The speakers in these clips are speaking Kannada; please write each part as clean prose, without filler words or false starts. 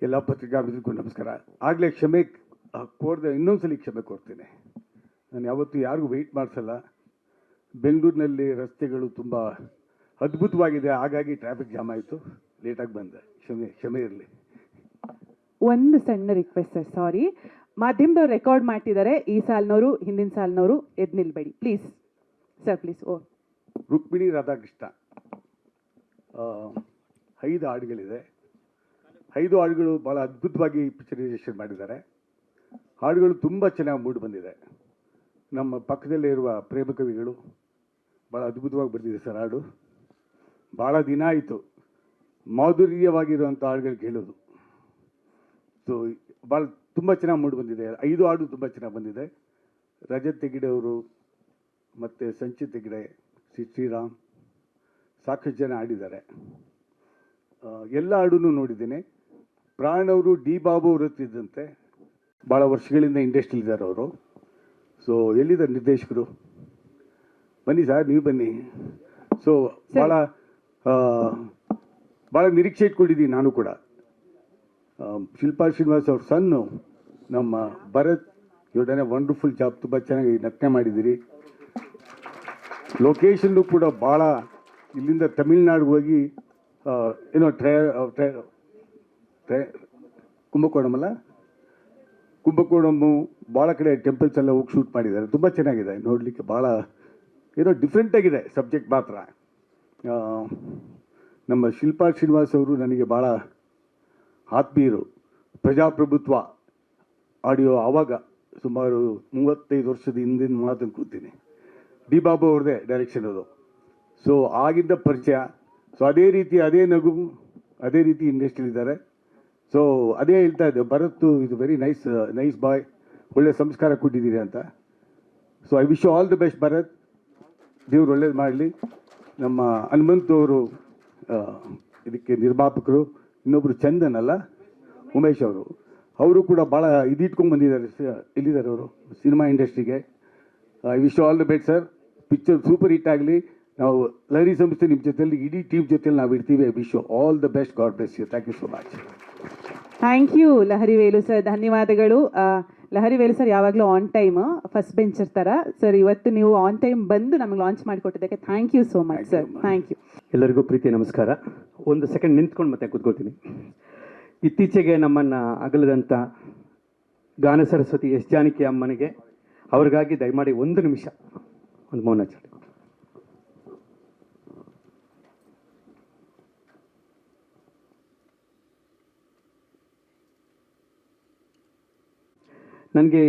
ಎಲ್ಲ ಪತ್ರಿಕಾ ಮಿತ್ರರಿಗೂ ನಮಸ್ಕಾರ. ಆಗಲೇ ಕ್ಷಮೆ ಕೋರ್ದೆ, ಇನ್ನೊಂದ್ಸಲಿ ಕ್ಷಮೆ ಕೋರ್ತೀನಿ. ನಾನು ಯಾವತ್ತೂ ಯಾರಿಗೂ ವೆಯ್ಟ್ ಮಾಡಿಸಲ್ಲ. ಬೆಂಗಳೂರಿನಲ್ಲಿ ರಸ್ತೆಗಳು ತುಂಬ ಅದ್ಭುತವಾಗಿದೆ, ಹಾಗಾಗಿ ಟ್ರಾಫಿಕ್ ಜಾಮ್ ಆಯಿತು, ಲೇಟಾಗಿ ಬಂದೆ. ಕ್ಷಮೆ ಇರಲಿ. ಒಂದು ಸಣ್ಣ ರಿಕ್ವೆಸ್ಟ್ ಸರ್, ಸಾರಿ, ಮಾಧ್ಯಮದವ್ರು ರೆಕಾರ್ಡ್ ಮಾಡ್ತಿದ್ದಾರೆ. ಈ ಸಾಲಿನವರು ಹಿಂದಿನ ಸಾಲಿನವರು ಎದ್ದು ನಿಲ್ಬೇಡಿ please sir, please. Rukmini Radhakrishna 5 ಹಾಡುಗಳಿದೆ. 5 ಹಾಡುಗಳು ಭಾಳ ಅದ್ಭುತವಾಗಿ ಪಿಕ್ಚರೈಸೇಷನ್ ಮಾಡಿದ್ದಾರೆ. ಹಾಡುಗಳು ತುಂಬ ಚೆನ್ನಾಗಿ ಮೂಡಿ ಬಂದಿದೆ. ನಮ್ಮ ಪಕ್ಕದಲ್ಲೇ ಇರುವ ಪ್ರೇಮ ಕವಿಗಳು ಭಾಳ ಅದ್ಭುತವಾಗಿ ಬರೆದಿದೆ ಸರ್ ಹಾಡು. ಭಾಳ ದಿನ ಆಯಿತು ಮಾಧುರ್ಯವಾಗಿರುವಂಥ ಹಾಡುಗಳು ಕೇಳೋದು. ಸೊ ಭಾಳ ತುಂಬ ಚೆನ್ನಾಗಿ ಮೂಡಿ ಬಂದಿದೆ. 5 ಹಾಡು ತುಂಬ ಚೆನ್ನಾಗಿ ಬಂದಿದೆ. ರಜತ್ ಹೆಗ್ಡೆ ಅವರು ಮತ್ತು ಸಂಚಿತ್ ಹೆಗ್ಡೆ, ಶ್ರೀರಾಮ್, ಸಾಕಷ್ಟು ಜನ ಆಡಿದ್ದಾರೆ. ಎಲ್ಲ ಹಾಡೂ ನೋಡಿದ್ದೀನಿ. ಪ್ರಾಣ್ ಅವರು ಡಿ ಬಾಬು ಅವರು ಇದ್ದಂತೆ ಭಾಳ ವರ್ಷಗಳಿಂದ ಇಂಡಸ್ಟ್ರಿಲಿದ್ದಾರೆ ಅವರು. ಸೊ ಎಲ್ಲಿದ್ದಾರೆ ನಿರ್ದೇಶಕರು? ಬನ್ನಿ ಸರ್, ನೀವು ಬನ್ನಿ. ಸೊ ಭಾಳ ನಿರೀಕ್ಷೆ ಇಟ್ಕೊಂಡಿದ್ದೀನಿ ನಾನು ಕೂಡ. ಶಿಲ್ಪಾ ಶ್ರೀನಿವಾಸ್ ಅವ್ರ ಸನ್ನು ನಮ್ಮ ಭರತ್ ಇವರನ್ನೇ ವಂಡರ್ಫುಲ್ ಜಾಬ್, ತುಂಬ ಚೆನ್ನಾಗಿ ನಟನೆ ಮಾಡಿದ್ದೀರಿ. ಲೊಕೇಶನ್ನು ಕೂಡ ಭಾಳ, ಇಲ್ಲಿಂದ ತಮಿಳ್ನಾಡಿಗೆ ಹೋಗಿ ಏನೋ ಕುಂಭಕೋಣಮ್ಮು ಭಾಳ ಕಡೆ ಟೆಂಪಲ್ಸ್ ಎಲ್ಲ ಹೋಗಿ ಶೂಟ್ ಮಾಡಿದ್ದಾರೆ. ತುಂಬ ಚೆನ್ನಾಗಿದೆ ನೋಡಲಿಕ್ಕೆ, ಭಾಳ ಏನೋ ಡಿಫ್ರೆಂಟಾಗಿದೆ ಸಬ್ಜೆಕ್ಟ್ ಮಾತ್ರ. ನಮ್ಮ ಶಿಲ್ಪಾ ಶ್ರೀನಿವಾಸ್ ಅವರು ನನಗೆ ಭಾಳ ಆತ್ಮೀಯರು. ಪ್ರಜಾಪ್ರಭುತ್ವ ಆಡಿಯೋ ಆವಾಗ ಸುಮಾರು 35 ವರ್ಷದ ಹಿಂದಿನ ಮಾತನ್ನು ಕೂತೀನಿ. ಡಿ ಬಾಬು ಅವ್ರದ್ದೇ ಡೈರೆಕ್ಷನ್ ಅದು. ಸೊ ಆಗಿದ್ದ ಪರಿಚಯ. ಸೊ ಅದೇ ರೀತಿ, ಅದೇ ನಗು, ಅದೇ ರೀತಿ ಇಂಡಸ್ಟ್ರಿಲಿದ್ದಾರೆ. ಸೊ ಅದೇ ಹೇಳ್ತಾ ಇದ್ದೆ, ಭರತ್ ಇದು ವೆರಿ ನೈಸ್ ಬಾಯ್, ಒಳ್ಳೆ ಸಂಸ್ಕಾರ ಕೊಟ್ಟಿದ್ದೀರಿ ಅಂತ. So I wish you all the best Bharat, ದೇವ್ರು ಒಳ್ಳೇದು ಮಾಡಲಿ. ನಮ್ಮ ಹನುಮಂತ್ ಅವರು ಇದಕ್ಕೆ ನಿರ್ಮಾಪಕರು. ಇನ್ನೊಬ್ಬರು ಚಂದನ್ ಅಲ್ಲ, ಉಮೇಶ್ ಅವರು ಕೂಡ ಭಾಳ ಇದಿಟ್ಕೊಂಡು ಬಂದಿದ್ದಾರೆ, ಇಲ್ಲಿದ್ದಾರೆ ಅವರು ಸಿನಿಮಾ ಇಂಡಸ್ಟ್ರಿಗೆ. I wish you all the best sir. Picture super hit ಆಗಲಿ. ನಾವು ಲಹರಿ ಸಂಸ್ಥೆ ನಿಮ್ಮ ಜೊತೆಯಲ್ಲಿ, ಇಡೀ ಟೀಮ್ ಜೊತೆಯಲ್ಲಿ ನಾವು ಇರ್ತೀವಿ. I wish you all the best. God bless you. Thank you so much. Thank you Lahari Velu sir, ಧನ್ಯವಾದಗಳು. ಲಹರಿ ವೇಲು ಸರ್ ಯಾವಾಗಲೂ ಆನ್ ಟೈಮ್, ಫಸ್ಟ್ ಬೆಂಚ್ ಇರ್ತಾರ ಸರ್. ಇವತ್ತು ನೀವು ಆನ್ ಟೈಮ್ ಬಂದು ನಮಗೆ ಲಾಂಚ್ ಮಾಡಿಕೊಟ್ಟಿದ್ದಕ್ಕೆ thank you so much sir. Thank you. ಎಲ್ಲರಿಗೂ ಪ್ರೀತಿ ನಮಸ್ಕಾರ. ಒಂದು ಸೆಕೆಂಡ್ ನಿಂತ್ಕೊಂಡು ಮತ್ತೆ ಕೂತ್ಕೊಳ್ತೀನಿ. ಇತ್ತೀಚೆಗೆ ನಮ್ಮನ್ನು ಅಗಲದಂಥ ಗಾನ ಸರಸ್ವತಿ ಎಸ್ ಜಾನಕಿ ಅಮ್ಮನಿಗೆ, ಅವ್ರಿಗಾಗಿ ದಯಮಾಡಿ 1 ನಿಮಿಷ ಒಂದು ಮೌನಾಚರಣೆ. ನನಗೆ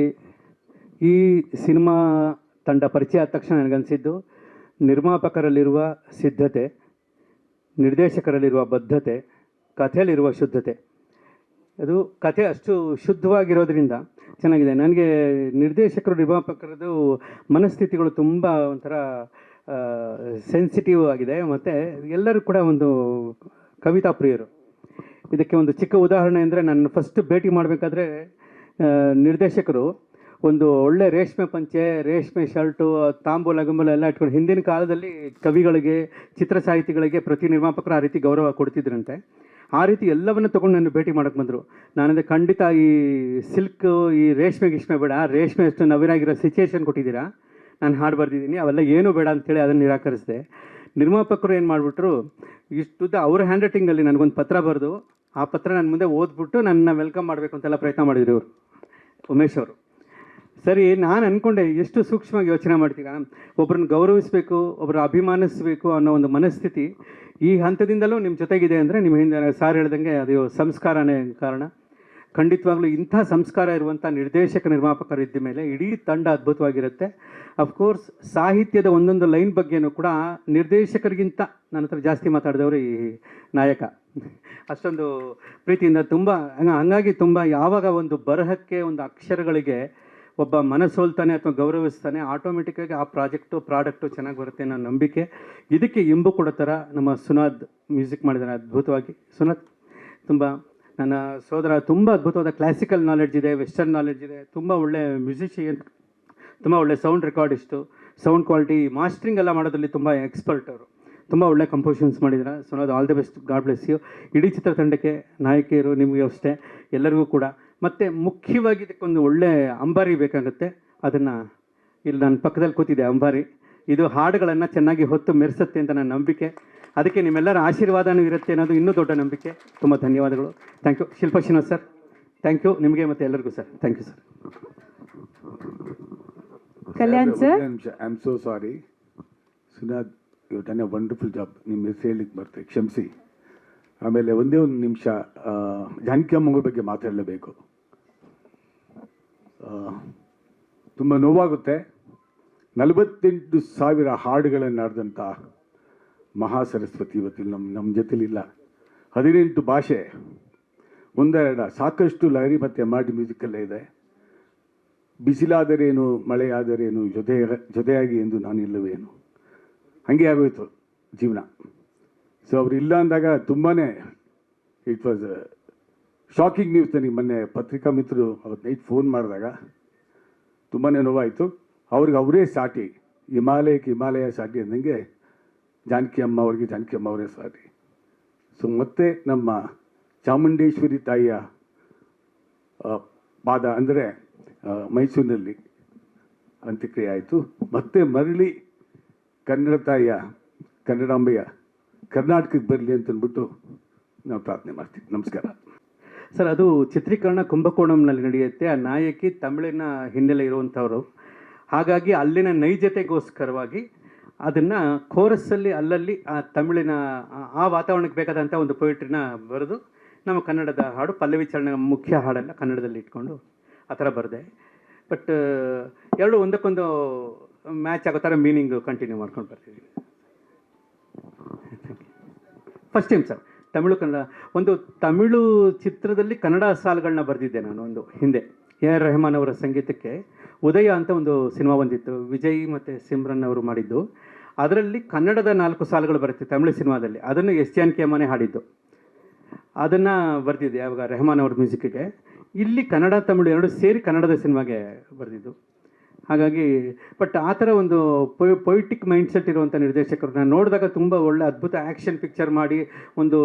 ಈ ಸಿನಿಮಾ ತಂಡ ಪರಿಚಯ ಆದ ತಕ್ಷಣ ನನಗನ್ಸಿದ್ದು, ನಿರ್ಮಾಪಕರಲ್ಲಿರುವ ಸಿದ್ಧತೆ, ನಿರ್ದೇಶಕರಲ್ಲಿರುವ ಬದ್ಧತೆ, ಕಥೆಯಲ್ಲಿರುವ ಶುದ್ಧತೆ. ಅದು ಕಥೆ ಅಷ್ಟು ಶುದ್ಧವಾಗಿರೋದ್ರಿಂದ ಚೆನ್ನಾಗಿದೆ. ನನಗೆ ನಿರ್ದೇಶಕರು, ನಿರ್ಮಾಪಕರದ್ದು ಮನಸ್ಥಿತಿಗಳು ತುಂಬ ಒಂಥರ ಸೆನ್ಸಿಟಿವ್ ಆಗಿದೆ. ಮತ್ತು ಎಲ್ಲರೂ ಕೂಡ ಒಂದು ಕವಿತಾ ಪ್ರಿಯರು. ಇದಕ್ಕೆ ಒಂದು ಚಿಕ್ಕ ಉದಾಹರಣೆ ಅಂದರೆ, ನಾನು ಫಸ್ಟ್ ಭೇಟಿ ಮಾಡಬೇಕಾದ್ರೆ ನಿರ್ದೇಶಕರು ಒಂದು ಒಳ್ಳೆ ರೇಷ್ಮೆ ಪಂಚೆ, ರೇಷ್ಮೆ ಶರ್ಟು, ತಾಂಬೂಲ ಗಂಬೂಲ ಎಲ್ಲ ಇಟ್ಕೊಂಡು, ಹಿಂದಿನ ಕಾಲದಲ್ಲಿ ಕವಿಗಳಿಗೆ, ಚಿತ್ರ ಸಾಹಿತಿಗಳಿಗೆ ಪ್ರತಿ ನಿರ್ಮಾಪಕರು ಆ ರೀತಿ ಗೌರವ ಕೊಡ್ತಿದ್ರಂತೆ. ಆ ರೀತಿ ಎಲ್ಲವನ್ನು ತೊಗೊಂಡು ನನ್ನ ಭೇಟಿ ಮಾಡೋಕ್ಕೆ ಬಂದರು. ನಾನಂದರೆ ಖಂಡಿತ ಈ ಸಿಲ್ಕ್, ಈ ರೇಷ್ಮೆ ಬೇಡ, ರೇಷ್ಮೆ ಅಷ್ಟು ನವೀನಾಗಿರೋ ಸಿಚುಯೇಷನ್ ಕೊಟ್ಟಿದ್ದೀರಾ, ನಾನು ಹಾಡು ಬರ್ದಿದ್ದೀನಿ, ಅವೆಲ್ಲ ಏನೂ ಬೇಡ ಅಂಥೇಳಿ ಅದನ್ನು ನಿರಾಕರಿಸಿದೆ. ನಿರ್ಮಾಪಕರು ಏನು ಮಾಡಿಬಿಟ್ರು, ಇಷ್ಟುದ್ದ ಅವ್ರ ಹ್ಯಾಂಡ್ ರೈಟಿಂಗಲ್ಲಿ ನನಗೊಂದು ಪತ್ರ ಬರೆದು, ಆ ಪತ್ರ ನನ್ನ ಮುಂದೆ ಓದ್ಬಿಟ್ಟು ನನ್ನ ವೆಲ್ಕಮ್ ಮಾಡಬೇಕು ಅಂತೆಲ್ಲ ಪ್ರಯತ್ನ ಮಾಡಿದ್ರು ಇವರು, ಉಮೇಶ್ ಅವರು. ಸರಿ, ನಾನು ಅಂದ್ಕೊಂಡೆ, ಎಷ್ಟು ಸೂಕ್ಷ್ಮವಾಗಿ ಯೋಚನೆ ಮಾಡ್ತೀರಾ, ಒಬ್ಬರನ್ನ ಗೌರವಿಸಬೇಕು, ಒಬ್ಬರು ಅಭಿಮಾನಿಸಬೇಕು ಅನ್ನೋ ಒಂದು ಮನಸ್ಥಿತಿ ಈ ಹಂತದಿಂದಲೂ ನಿಮ್ಮ ಜೊತೆಗಿದೆ ಅಂದರೆ, ನಿಮ್ಮ ಹಿಂದೆ ಸಾರ್ ಹೇಳ್ದಂಗೆ ಅದು ಸಂಸ್ಕಾರನೇ ಕಾರಣ. ಖಂಡಿತವಾಗ್ಲೂ ಇಂಥ ಸಂಸ್ಕಾರ ಇರುವಂಥ ನಿರ್ದೇಶಕ ನಿರ್ಮಾಪಕರು ಇದ್ದ ಮೇಲೆ ಇಡೀ ತಂಡ ಅದ್ಭುತವಾಗಿರುತ್ತೆ. ಅಫ್ಕೋರ್ಸ್ ಸಾಹಿತ್ಯದ ಒಂದೊಂದು ಲೈನ್ ಬಗ್ಗೆನೂ ಕೂಡ ನಿರ್ದೇಶಕರಿಗಿಂತ ನನ್ನ ಹತ್ರ ಜಾಸ್ತಿ ಮಾತಾಡಿದವರು ಈ ನಾಯಕ. ಅಷ್ಟೊಂದು ಪ್ರೀತಿಯಿಂದ ತುಂಬ ಹಂಗಾಗಿ ತುಂಬ ಯಾವಾಗ ಒಂದು ಬರಹಕ್ಕೆ, ಒಂದು ಅಕ್ಷರಗಳಿಗೆ ಒಬ್ಬ ಮನಸ್ಸೋಲ್ತಾನೆ ಅಥವಾ ಗೌರವಿಸ್ತಾನೆ, ಆಟೋಮೆಟಿಕ್ಕಾಗಿ ಆ ಪ್ರಾಡಕ್ಟು ಚೆನ್ನಾಗಿ ಬರುತ್ತೆ ಅನ್ನೋ ನಂಬಿಕೆ. ಇದಕ್ಕೆ ಇಂಬು ಕೊಡೋ ಥರ ನಮ್ಮ ಸುನಾದ್ ಮ್ಯೂಸಿಕ್ ಮಾಡಿದ್ದಾರೆ ಅದ್ಭುತವಾಗಿ. ಸುನಾದ್ ತುಂಬ ನನ್ನ ಸೋದರ, ತುಂಬ ಅದ್ಭುತವಾದ ಕ್ಲಾಸಿಕಲ್ ನಾಲೆಡ್ಜ್ ಇದೆ, ವೆಸ್ಟರ್ನ್ ನಾಲೆಡ್ಜ್ ಇದೆ, ತುಂಬ ಒಳ್ಳೆ ಮ್ಯೂಸಿಷಿಯನ್, ತುಂಬ ಒಳ್ಳೆ ಸೌಂಡ್ ರೆಕಾರ್ಡಿಸ್ಟು, ಸೌಂಡ್ ಕ್ವಾಲಿಟಿ, ಮಾಸ್ಟ್ರಿಂಗ್ ಎಲ್ಲ ಮಾಡೋದ್ರಲ್ಲಿ ತುಂಬ ಎಕ್ಸ್ಪರ್ಟ್ ಅವರು. ತುಂಬ ಒಳ್ಳೆ ಕಂಪೋಸಿಷನ್ಸ್ ಮಾಡಿದ್ದೀರಾ. ಸೊ ಅದು all the best, God bless you. ಇಡೀ ಚಿತ್ರತಂಡಕ್ಕೆ, ನಾಯಕಿಯರು, ನಿಮಗೆ ಅಷ್ಟೇ, ಎಲ್ಲರಿಗೂ ಕೂಡ. ಮತ್ತು ಮುಖ್ಯವಾಗಿ ಇದಕ್ಕೊಂದು ಒಳ್ಳೆ ಅಂಬಾರಿ ಬೇಕಾಗುತ್ತೆ. ಅದನ್ನು ಇಲ್ಲಿ ನನ್ನ ಪಕ್ಕದಲ್ಲಿ ಕೂತಿದೆ ಅಂಬಾರಿ. ಇದು ಹಾಡುಗಳನ್ನು ಚೆನ್ನಾಗಿ ಹೊತ್ತು ಮೆರೆಸುತ್ತೆ ಅಂತ ನನ್ನ ನಂಬಿಕೆ. ಅದಕ್ಕೆ ನಿಮ್ಮೆಲ್ಲರ ಆಶೀರ್ವಾದನೂ ಇರುತ್ತೆ ಅನ್ನೋದು ಇನ್ನೂ ದೊಡ್ಡ ನಂಬಿಕೆ. ತುಂಬ ಧನ್ಯವಾದಗಳು. Thank you. Shilpa Srinivas sir, thank you ನಿಮಗೆ ಮತ್ತು ಎಲ್ಲರಿಗೂ sir. Thank you sir. Kalyan sir. I am so sorry Sunad, you done a wonderful job. ನಿಮ್ಮ ಹೆಸರು ಹೇಳಿಕ್ಕೆ ಬರ್ತದೆ, ಕ್ಷಮಿಸಿ. ಆಮೇಲೆ ಒಂದೇ ಒಂದು ನಿಮಿಷ ಜಾನಕಿ ಅಮ್ಮಗಳ ಬಗ್ಗೆ ಮಾತಾಡಲೇಬೇಕು. ತುಂಬ ನೋವಾಗುತ್ತೆ. 48,000 ಹಾಡುಗಳನ್ನು ಆಡಿದಂಥ ಮಹಾ ಸರಸ್ವತಿ ಇವತ್ತಿಲ್ಲ ನಮ್ಮ ಜೊತೆಲಿಲ್ಲ. 18 ಭಾಷೆ, ಒಂದೆರಡ ಸಾಕಷ್ಟು ಲಹರಿ ಮತ್ತು ಮಾಡಿ ಮ್ಯೂಸಿಕಲ್ಲೇ ಇದೆ. ಬಿಸಿಲಾದರೇನು ಮಳೆಯಾದರೇನು ಜೊತೆಯಾಗಿ ಎಂದು ನಾನಿಲ್ಲವೇನು, ಹಾಗೆ ಆಗೋಯ್ತು ಜೀವನ. ಸೊ ಅವರು ಇಲ್ಲ ಅಂದಾಗ ತುಂಬಾ ಇಟ್ ವಾಸ್ ಶಾಕಿಂಗ್ ನ್ಯೂಸ್. ನನಗೆ ಮೊನ್ನೆ ಪತ್ರಿಕಾ ಮಿತ್ರರು ಅವತ್ತು ನೈಟ್ ಫೋನ್ ಮಾಡಿದಾಗ ತುಂಬಾ ನೋವಾಯಿತು. ಅವ್ರಿಗೆ ಅವರೇ ಸಾಟಿ, ಹಿಮಾಲಯಕ್ಕೆ ಹಿಮಾಲಯ ಸಾಟಿ ಅಂದಂಗೆ ಜಾನಕಿ ಅಮ್ಮ ಅವರಿಗೆ ಜಾನಕಿ ಅಮ್ಮ ಅವರೇ ಸಾಟಿ. ಸೊ ಮತ್ತೆ ನಮ್ಮ ಚಾಮುಂಡೇಶ್ವರಿ ತಾಯಿಯ ಪಾದ ಅಂದರೆ ಮೈಸೂರಿನಲ್ಲಿ ಅಂತ್ಯಕ್ರಿಯೆ ಆಯಿತು. ಮತ್ತೆ ಮರಳಿ ಕನ್ನಡ ತಾಯಿಯ ಕನ್ನಡಾಂಬೆಯ ಕರ್ನಾಟಕಕ್ಕೆ ಬರಲಿ ಅಂತಂದ್ಬಿಟ್ಟು ನಾವು ಪ್ರಾರ್ಥನೆ ಮಾಡ್ತೀವಿ. ನಮಸ್ಕಾರ ಸರ್. ಅದು ಚಿತ್ರೀಕರಣ ಕುಂಭಕೋಣಂನಲ್ಲಿ ನಡೆಯುತ್ತೆ. ಆ ನಾಯಕಿ ತಮಿಳಿನ ಹಿನ್ನೆಲೆ ಇರುವಂಥವ್ರು. ಹಾಗಾಗಿ ಅಲ್ಲಿನ ನೈಜತೆಗೋಸ್ಕರವಾಗಿ ಅದನ್ನು ಕೋರಸ್ಸಲ್ಲಿ ಅಲ್ಲಲ್ಲಿ ಆ ತಮಿಳಿನ ಆ ವಾತಾವರಣಕ್ಕೆ ಬೇಕಾದಂಥ ಒಂದು ಪೊಯಿಟ್ರಿನ ಬರೆದು ನಮ್ಮ ಕನ್ನಡದ ಹಾಡು ಪಲ್ಲವಿ ಚರಣ ಮುಖ್ಯ ಹಾಡೆಲ್ಲ ಕನ್ನಡದಲ್ಲಿ ಇಟ್ಕೊಂಡು ಆ ಥರ ಬರೆದೆ. ಬಟ್ ಎರಡು ಒಂದಕ್ಕೊಂದು ಮ್ಯಾಚ್ ಆಗೋ ಥರ ಮೀನಿಂಗ್ ಕಂಟಿನ್ಯೂ ಮಾಡ್ಕೊಂಡು ಬರ್ತೀವಿ. First time sir Tamil Kannada ಒಂದು ತಮಿಳು ಚಿತ್ರದಲ್ಲಿ ಕನ್ನಡ ಸಾಲುಗಳನ್ನ ಬರೆದಿದ್ದೆ ನಾನು ಒಂದು ಹಿಂದೆ. AR ರೆಹಮಾನ್ ಅವರ ಸಂಗೀತಕ್ಕೆ ಉದಯ ಅಂತ ಒಂದು ಸಿನಿಮಾ ಬಂದಿತ್ತು, ವಿಜಯ್ ಮತ್ತು ಸಿಮ್ರನ್ ಅವರು ಮಾಡಿದ್ದು. ಅದರಲ್ಲಿ ಕನ್ನಡದ 4 ಸಾಲುಗಳು ಬರುತ್ತೆ ತಮಿಳು ಸಿನಿಮಾದಲ್ಲಿ. ಅದನ್ನು ಎಸ್ ಜಾನಕಿ ಅಮ್ಮನೇ ಹಾಡಿದ್ದು. ಅದನ್ನು ಬರೆದಿದ್ದೆ ಯಾವಾಗ ರೆಹಮಾನ್ ಅವ್ರ ಮ್ಯೂಸಿಕ್ಗೆ. ಇಲ್ಲಿ ಕನ್ನಡ ತಮಿಳು ಎರಡು ಸೇರಿ ಕನ್ನಡದ ಸಿನಿಮಾಗೆ ಬರೆದಿದ್ದು. ಹಾಗಾಗಿ ಬಟ್ ಆ ಥರ ಒಂದು ಪೊಯಿಟಿಕ್ ಮೈಂಡ್ಸೆಟ್ ಇರುವಂಥ ನಿರ್ದೇಶಕರು ನಾನು ನೋಡಿದಾಗ ತುಂಬ ಒಳ್ಳೆ ಅದ್ಭುತ ಆ್ಯಕ್ಷನ್ ಪಿಕ್ಚರ್ ಮಾಡಿ ಒಂದು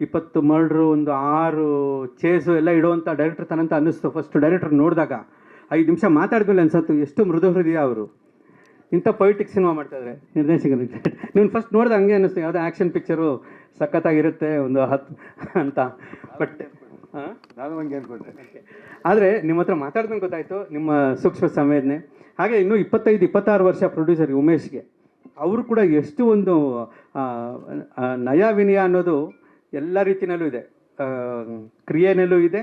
20 ಮರ್ಡ್ರು, ಒಂದು 6 ಚೇಸು ಎಲ್ಲ ಇಡುವಂಥ ಡೈರೆಕ್ಟರ್ ತನಂತ ಅನ್ನಿಸ್ತು. ಫಸ್ಟ್ ಡೈರೆಕ್ಟರ್ ನೋಡಿದಾಗ 5 ನಿಮಿಷ ಮಾತಾಡಿದ್ಮೇಲೆ ಅನ್ಸತ್ತು ಎಷ್ಟು ಮೃದು ಹೃದಯ ಅವರು, ಇಂಥ ಪೊಯಿಟಿಕ್ ಸಿನಿಮಾ ಮಾಡ್ತಾಯಿದ್ದಾರೆ ನಿರ್ದೇಶಕರು. ನೀವು ಫಸ್ಟ್ ನೋಡಿದಾಗ ಹಂಗೆ ಅನ್ನಿಸ್ತು, ಯಾವುದೋ ಆ್ಯಕ್ಷನ್ ಪಿಕ್ಚರು ಸಖತ್ತಾಗಿರುತ್ತೆ ಒಂದು 10 ಅಂತ. ಬಟ್ ನಾನು ಹಂಗೆ ಅನ್ಕೊಂಡೆ. ಆದರೆ ನಿಮ್ಮ ಹತ್ರ ಮಾತಾಡ್ದಂಗೆ ಗೊತ್ತಾಯಿತು ನಿಮ್ಮ ಸೂಕ್ಷ್ಮ ಸಂವೇದನೆ. ಹಾಗೆ ಇನ್ನೂ 25-26 ವರ್ಷ ಪ್ರೊಡ್ಯೂಸರ್ ಉಮೇಶ್ಗೆ ಅವರು ಕೂಡ ಎಷ್ಟು ಒಂದು ನಯ ವಿನಯ ಅನ್ನೋದು ಎಲ್ಲ ರೀತಿಯಲ್ಲೂ ಇದೆ, ಕ್ರಿಯೆನಲ್ಲೂ ಇದೆ,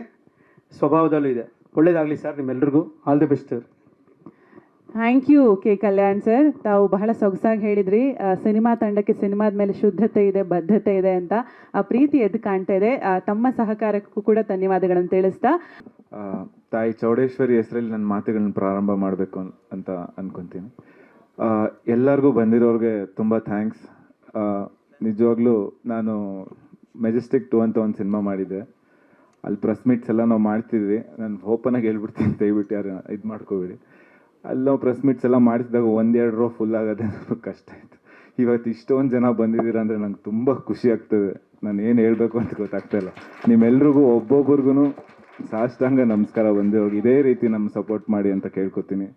ಸ್ವಭಾವದಲ್ಲೂ ಇದೆ. ಒಳ್ಳೇದಾಗಲಿ ಸರ್ ನಿಮ್ಮೆಲ್ರಿಗೂ. All the best sir. Thank U K Kalyan sir. ತಾವು ಬಹಳ ಸೊಗಸಾಗಿ ಹೇಳಿದ್ರಿ. ಸಿನಿಮಾ ತಂಡಕ್ಕೆ ಸಿನಿಮಾದ ಮೇಲೆ ಶುದ್ಧತೆ ಇದೆ, ಬದ್ಧತೆ ಇದೆ ಅಂತ. ಆ ಪ್ರೀತಿ ಎದ್ದು ಕಾಣ್ತಾ ಇದೆ. ತಮ್ಮ ಸಹಕಾರಕ್ಕೂ ಕೂಡ ಧನ್ಯವಾದಗಳನ್ನು ತಿಳಿಸ್ತಾ ತಾಯಿ ಚೌಡೇಶ್ವರಿ ಹೆಸರಲ್ಲಿ ನನ್ನ ಮಾತುಗಳನ್ನ ಪ್ರಾರಂಭ ಮಾಡಬೇಕು ಅಂತ ಅನ್ಕೊತೀನಿ. ಎಲ್ಲರಿಗೂ ಬಂದಿರೋರಿಗೆ ತುಂಬ ಥ್ಯಾಂಕ್ಸ್. ನಿಜವಾಗ್ಲೂ ನಾನು ಮೆಜೆಸ್ಟಿಕ್ 2 ಅಂತ ಒಂದು ಸಿನಿಮಾ ಮಾಡಿದ್ದೆ. ಅಲ್ಲಿ ಪ್ರೆಸ್ ಮೀಟ್ಸ್ ಎಲ್ಲ ನಾವು ಮಾಡ್ತಿದ್ವಿ. ನಾನು ಓಪನಾಗಿ ಹೇಳ್ಬಿಡ್ತೀನಿ, ದಯವಿಟ್ಟು ಯಾರು ಇದು ಮಾಡ್ಕೋಬೇಡಿ. ಅಲ್ಲಿ ನಾವು ಪ್ರೆಸ್ ಮೀಟ್ಸ್ ಎಲ್ಲ ಮಾಡಿಸಿದಾಗ 1-2 ರೋ ಫುಲ್ ಆಗೋದೇ ಕಷ್ಟ ಆಯಿತು. ಇವತ್ತು ಇಷ್ಟೊಂದು ಜನ ಬಂದಿದ್ದೀರಾ ಅಂದರೆ ನಂಗೆ ತುಂಬ ಖುಷಿ ಆಗ್ತದೆ. ನಾನು ಏನು ಹೇಳಬೇಕು ಅಂತ ಗೊತ್ತಾಗ್ತಾಯಿಲ್ಲ. ನಿಮ್ಮೆಲ್ರಿಗೂ ಒಬ್ಬೊಬ್ರಿಗೂ ಸಾಷ್ಟಾಂಗ ನಮಸ್ಕಾರ. ಬಂದಿರೋರು ಇದೇ ರೀತಿ ನಮ್ಮ ಸಪೋರ್ಟ್ ಮಾಡಿ ಅಂತ ಕೇಳ್ಕೊತೀನಿ.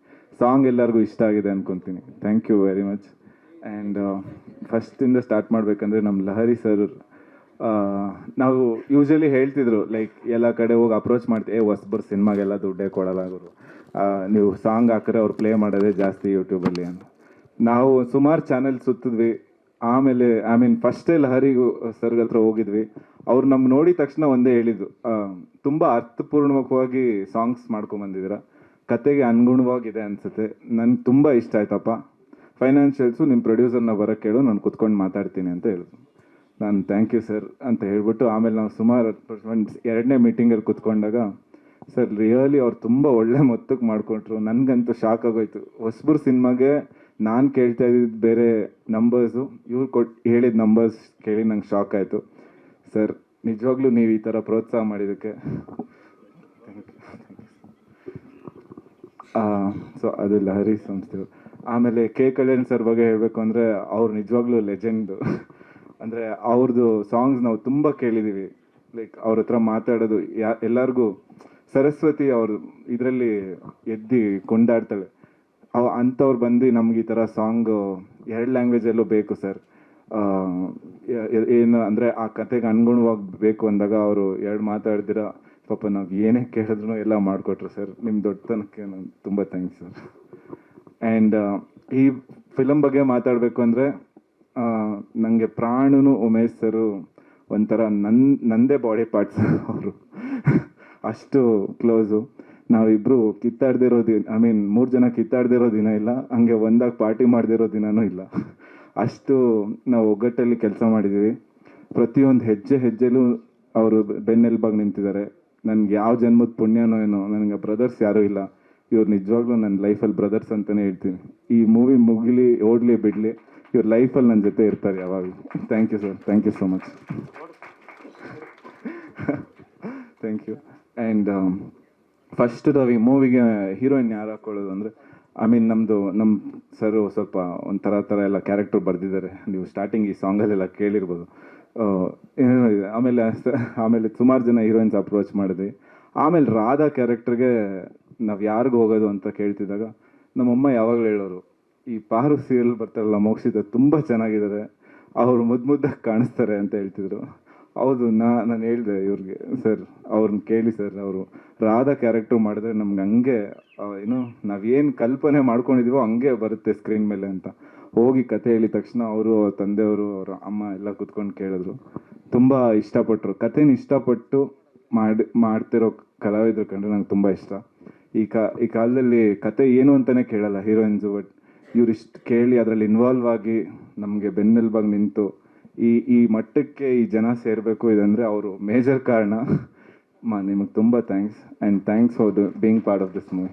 ಸಾಂಗ್ ಎಲ್ಲರಿಗೂ ಇಷ್ಟ ಆಗಿದೆ ಅಂದ್ಕೊತೀನಿ. Thank you very much. And ಫಸ್ಟಿಂದ ಸ್ಟಾರ್ಟ್ ಮಾಡಬೇಕಂದ್ರೆ ನಮ್ಮ ಲಹರಿ ಸರ್, ನಾವು ಯೂಶಲಿ ಹೇಳ್ತಿದ್ರು ಲೈಕ್ ಎಲ್ಲ ಕಡೆ ಹೋಗಿ ಅಪ್ರೋಚ್ ಮಾಡ್ತೀವಿ, ಹೊಸಬರು ಸಿನಿಮಾಗೆಲ್ಲ ದುಡ್ಡೇ ಕೊಡಲ್ಲ ಅವರು, ನೀವು ಸಾಂಗ್ ಹಾಕಿದ್ರೆ ಅವ್ರು ಪ್ಲೇ ಮಾಡೋದೇ ಜಾಸ್ತಿ ಯೂಟ್ಯೂಬಲ್ಲಿ ಅಂತ. ನಾವು ಸುಮಾರು ಚಾನೆಲ್ ಸುತ್ತಿದ್ವಿ. ಆಮೇಲೆ ಫಸ್ಟೇ ಲಹರಿಗೂ ಸರ್ಗ ಹತ್ರ ಹೋಗಿದ್ವಿ. ಅವ್ರು ನಮ್ಗೆ ನೋಡಿದ ತಕ್ಷಣ ಒಂದೇ ಹೇಳಿದ್ದು, ತುಂಬ ಅರ್ಥಪೂರ್ಣವಾಗಿ ಸಾಂಗ್ಸ್ ಮಾಡ್ಕೊಂಬಂದಿದ್ದೀರ, ಕತೆಗೆ ಅನುಗುಣವಾಗಿದೆ ಅನಿಸುತ್ತೆ, ನನಗೆ ತುಂಬ ಇಷ್ಟ ಆಯ್ತಪ್ಪ. ಫೈನಾನ್ಷಿಯಲ್ಸು ನಿಮ್ಮ ಪ್ರೊಡ್ಯೂಸರ್ನ ಬರೋಕ್ಕೆ ಹೇಳು, ನಾನು ಕುತ್ಕೊಂಡು ಮಾತಾಡ್ತೀನಿ ಅಂತ ಹೇಳಿದ್ರು. ನಾನು ಥ್ಯಾಂಕ್ ಯು ಸರ್ ಅಂತ ಹೇಳ್ಬಿಟ್ಟು ಆಮೇಲೆ ನಾವು ಸುಮಾರು 2ನೇ ಮೀಟಿಂಗಲ್ಲಿ ಕುತ್ಕೊಂಡಾಗ ಸರ್ ರಿಯಲಿ ಅವ್ರು ತುಂಬ ಒಳ್ಳೆ ಮೊತ್ತಕ್ಕೆ ಮಾಡಿಕೊಟ್ರು. ನನಗಂತೂ ಶಾಕ್ ಆಗೋಯ್ತು. ಹೊಸಬರು ಸಿನಿಮಾಗೆ ನಾನು ಕೇಳ್ತಾ ಇದ್ದಿದ್ದು ಬೇರೆ ನಂಬರ್ಸು, ಇವ್ರು ಹೇಳಿದ ನಂಬರ್ಸ್ ಕೇಳಿ ನಂಗೆ ಶಾಕ್ ಆಯಿತು. ಸರ್ ನಿಜವಾಗ್ಲೂ ನೀವು ಈ ಥರ ಪ್ರೋತ್ಸಾಹ ಮಾಡಿದ್ದಕ್ಕೆ ಸೊ ಅದು ಲಹರಿ ಸಂಸ್ಥೆ. ಆಮೇಲೆ ಕೆ ಕಲ್ಯಾಣ್ ಸರ್ ಬಗ್ಗೆ ಹೇಳಬೇಕು ಅಂದರೆ ಅವ್ರು ನಿಜವಾಗ್ಲೂ ಲೆಜೆಂಡು. ಅಂದರೆ ಅವ್ರದ್ದು ಸಾಂಗ್ಸ್ ನಾವು ತುಂಬ ಕೇಳಿದ್ದೀವಿ. ಲೈಕ್ ಅವ್ರ ಹತ್ರ ಮಾತಾಡೋದು ಎಲ್ಲರಿಗೂ ಸರಸ್ವತಿ ಅವರು ಇದರಲ್ಲಿ ಎದ್ದು ಕೊಂಡಾಡ್ತಾಳೆ. ಅಂಥವ್ರು ಬಂದು ನಮ್ಗೆ ಈ ಥರ ಸಾಂಗು 2 ಲ್ಯಾಂಗ್ವೇಜಲ್ಲೂ ಬೇಕು ಸರ್, ಏನು ಅಂದರೆ ಆ ಕತೆಗೆ ಅನುಗುಣವಾಗಿ ಬೇಕು ಅಂದಾಗ ಅವರು 2 ಮಾತಾಡ್ದಿರ ಪಾಪ ನಾವು ಏನೇ ಕೇಳಿದ್ರು ಎಲ್ಲ ಮಾಡಿಕೊಟ್ರು ಸರ್. ನಿಮ್ಮ ದೊಡ್ಡತನಕ್ಕೆ ನಾನು ತುಂಬ ಥ್ಯಾಂಕ್ಸ್ ಸರ್. ಆ್ಯಂಡ್ ಈ ಫಿಲಮ್ ಬಗ್ಗೆ ಮಾತಾಡಬೇಕು ಅಂದರೆ ನನಗೆ ಪ್ರಾಣನು ಉಮೇಶ್ ಸರು ಒಂಥರ ನಂದೇ ಬಾಡಿ ಪಾರ್ಟ್ಸ್ ಅವರು. ಅಷ್ಟು ಕ್ಲೋಸು. ನಾವಿಬ್ಬರು ಕಿತ್ತಾಡ್ದಿರೋ ದಿನ, 3 ಜನ ಕಿತ್ತಾಡ್ದಿರೋ ದಿನ ಇಲ್ಲ, ಹಂಗೆ ಒಂದಾಗಿ ಪಾರ್ಟಿ ಮಾಡದಿರೋ ದಿನವೂ ಇಲ್ಲ. ಅಷ್ಟು ನಾವು ಒಗ್ಗಟ್ಟಲ್ಲಿ ಕೆಲಸ ಮಾಡಿದ್ದೀವಿ. ಪ್ರತಿಯೊಂದು ಹೆಜ್ಜೆಲೂ ಅವರು ಬೆನ್ನೆಲುಬಾಗಿ ನಿಂತಿದ್ದಾರೆ. ನನಗೆ ಯಾವ ಜನ್ಮದ ಪುಣ್ಯನೋ ಏನೋ, ನನಗೆ ಬ್ರದರ್ಸ್ ಯಾರೂ ಇಲ್ಲ. ಇವ್ರು ನಿಜವಾಗ್ಲೂ ನನ್ನ ಲೈಫಲ್ಲಿ ಬ್ರದರ್ಸ್ ಅಂತಲೇ ಹೇಳ್ತೀನಿ. ಈ ಮೂವಿ ಮುಗಿಲಿ ಓಡಲಿ ಬಿಡಲಿ, ಇವ್ರ ಲೈಫಲ್ಲಿ ನನ್ನ ಜೊತೆ ಇರ್ತಾರೆ ಯಾವಾಗಲೂ. Thank you sir, thank you so much. Thank you. And first ಈ ಮೂವಿಗೆ ಹೀರೋಯಿನ್ ಯಾರು ಹಾಕ್ಕೊಳ್ಳೋದು ಅಂದರೆ ನಮ್ಮ ಸರು ಸ್ವಲ್ಪ ಥರ ಎಲ್ಲ ಕ್ಯಾರೆಕ್ಟರ್ ಬರೆದಿದ್ದಾರೆ. ನೀವು ಸ್ಟಾರ್ಟಿಂಗ್ ಈ ಸಾಂಗಲ್ಲೆಲ್ಲ ಕೇಳಿರ್ಬೋದು. ಏನೋ ಇದೆ. ಆಮೇಲೆ ಸುಮಾರು ಜನ ಹೀರೋಯಿನ್ಸ್ ಅಪ್ರೋಚ್ ಮಾಡಿದ್ವಿ. ಆಮೇಲೆ ರಾಧಾ ಕ್ಯಾರೆಕ್ಟರ್ಗೆ ನಾವು ಯಾರಿಗೂ ಹೋಗೋದು ಅಂತ ಕೇಳ್ತಿದ್ದಾಗ ನಮ್ಮಮ್ಮ ಯಾವಾಗಲೂ ಹೇಳೋರು, ಈ ಪಾರು ಸೀರಿಯಲ್ ಬರ್ತಾರಲ್ಲ ಮೋಕ್ಷಿತ, ತುಂಬ ಚೆನ್ನಾಗಿದ್ದಾರೆ, ಅವರು ಮುದ್ದಾಗಿ ಕಾಣಿಸ್ತಾರೆ ಅಂತ ಹೇಳ್ತಿದ್ರು. ಹೌದು, ನಾನು ಹೇಳಿದೆ ಇವ್ರಿಗೆ, ಸರ್ ಅವ್ರನ್ನ ಕೇಳಿ ಸರ್, ಅವರು ರಾಧಾ ಕ್ಯಾರೆಕ್ಟರ್ ಮಾಡಿದ್ರೆ ನಮ್ಗೆ ಹಂಗೆ ಏನು ನಾವೇನು ಕಲ್ಪನೆ ಮಾಡ್ಕೊಂಡಿದ್ದೀವೋ ಹಂಗೆ ಬರುತ್ತೆ ಸ್ಕ್ರೀನ್ ಮೇಲೆ ಅಂತ. ಹೋಗಿ ಕತೆ ಹೇಳಿದ ತಕ್ಷಣ ಅವರು, ತಂದೆಯವರು, ಅವರ ಅಮ್ಮ ಎಲ್ಲ ಕೂತ್ಕೊಂಡು ಕೇಳಿದ್ರು. ತುಂಬ ಇಷ್ಟಪಟ್ಟರು. ಕಥೆನ ಇಷ್ಟಪಟ್ಟು ಮಾಡ್ತಿರೋ ಕಲಾವಿದ್ರು ಕಂಡ್ರೆ ನಂಗೆ ತುಂಬ ಇಷ್ಟ. ಈ ಕಾಲದಲ್ಲಿ ಕತೆ ಏನು ಅಂತಲೇ ಕೇಳಲ್ಲ ಹೀರೋಯಿನ್ಸು, ಬಟ್ ಇವ್ರಿಷ್ಟು ಕೇಳಿ ಅದರಲ್ಲಿ ಇನ್ವಾಲ್ವ್ ಆಗಿ ನಮಗೆ ಬೆನ್ನೆಲುಬಾಗಿ ನಿಂತು ಈ ಮಟ್ಟಕ್ಕೆ ಈ ಜನ ಸೇರಬೇಕು ಇದಂದರೆ ಅವರು ಮೇಜರ್ ಕಾರಣ. ನಿಮಗೆ ತುಂಬ thanks. And thanks for being part of this movie.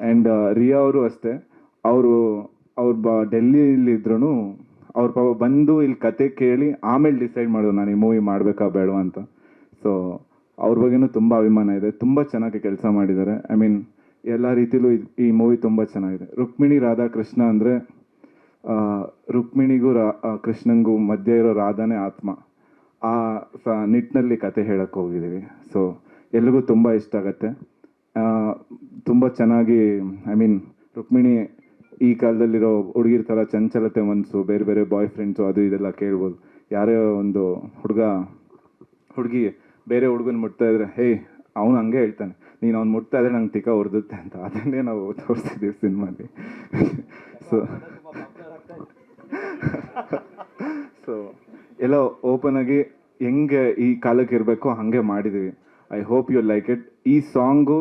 And Riya ಅವರು ಅಷ್ಟೇ, ಅವ್ರು ಡೆಲ್ಲಿಲಿದ್ರೂ ಅವ್ರ ಪಾಪ ಬಂದು ಇಲ್ಲಿ ಕತೆ ಕೇಳಿ ಆಮೇಲೆ ಡಿಸೈಡ್ ಮಾಡೋದು ನಾನು ಈ ಮೂವಿ ಮಾಡಬೇಕಾ ಬೇಡವಾ ಅಂತ. ಸೊ ಅವ್ರ ಬಗ್ಗೆನೂ ತುಂಬ ಅಭಿಮಾನ ಇದೆ. ತುಂಬ ಚೆನ್ನಾಗಿ ಕೆಲಸ ಮಾಡಿದ್ದಾರೆ. ಎಲ್ಲ ರೀತಿಲೂ ಈ ಮೂವಿ ತುಂಬ ಚೆನ್ನಾಗಿದೆ. ರುಕ್ಮಿಣಿ ರಾಧಾ ಕೃಷ್ಣ ಅಂದರೆ ರುಕ್ಮಿಣಿಗೂ ಕೃಷ್ಣಂಗೂ ಮಧ್ಯೆ ಇರೋ ರಾಧಾನೇ ಆತ್ಮ. ಆ ನಿಟ್ಟಿನಲ್ಲಿ ಕತೆ ಹೇಳಕ್ಕೆ ಹೋಗಿದ್ದೀವಿ. ಸೊ ಎಲ್ರಿಗೂ ತುಂಬ ಇಷ್ಟ ಆಗತ್ತೆ. ತುಂಬ ಚೆನ್ನಾಗಿ ರುಕ್ಮಿಣಿ ಈ ಕಾಲದಲ್ಲಿರೋ ಹುಡುಗಿರ ಥರ ಚಂಚಲತೆ ಮನಸ್ಸು, ಬೇರೆ ಬಾಯ್ ಫ್ರೆಂಡ್ಸು ಅದು ಇದೆಲ್ಲ ಕೇಳ್ಬೋದು. ಯಾರೇ ಒಂದು ಹುಡುಗಿ ಬೇರೆ ಹುಡುಗನ ಮುಟ್ತಾ ಇದ್ರೆ, ಅವನು ಹಂಗೆ ಹೇಳ್ತಾನೆ, ನೀನು ಅವ್ನು ಮುಟ್ತಾ ಇದ್ರೆ ನಂಗೆ ತಿಕ್ಕ ಹೊಡೆದುತ್ತೆ ಅಂತ. ಅದನ್ನೇ ನಾವು ತೋರಿಸ್ತಿದ್ದೀವಿ ಸಿನಿಮಾಲಿ. ಸೊ ಎಲ್ಲ ಓಪನ್ ಆಗಿ ಹೆಂಗೆ ಈ ಕಾಲಕ್ಕೆ ಇರಬೇಕು ಹಾಗೆ ಮಾಡಿದ್ದೀವಿ. I hope you like it. ಈ ಸಾಂಗು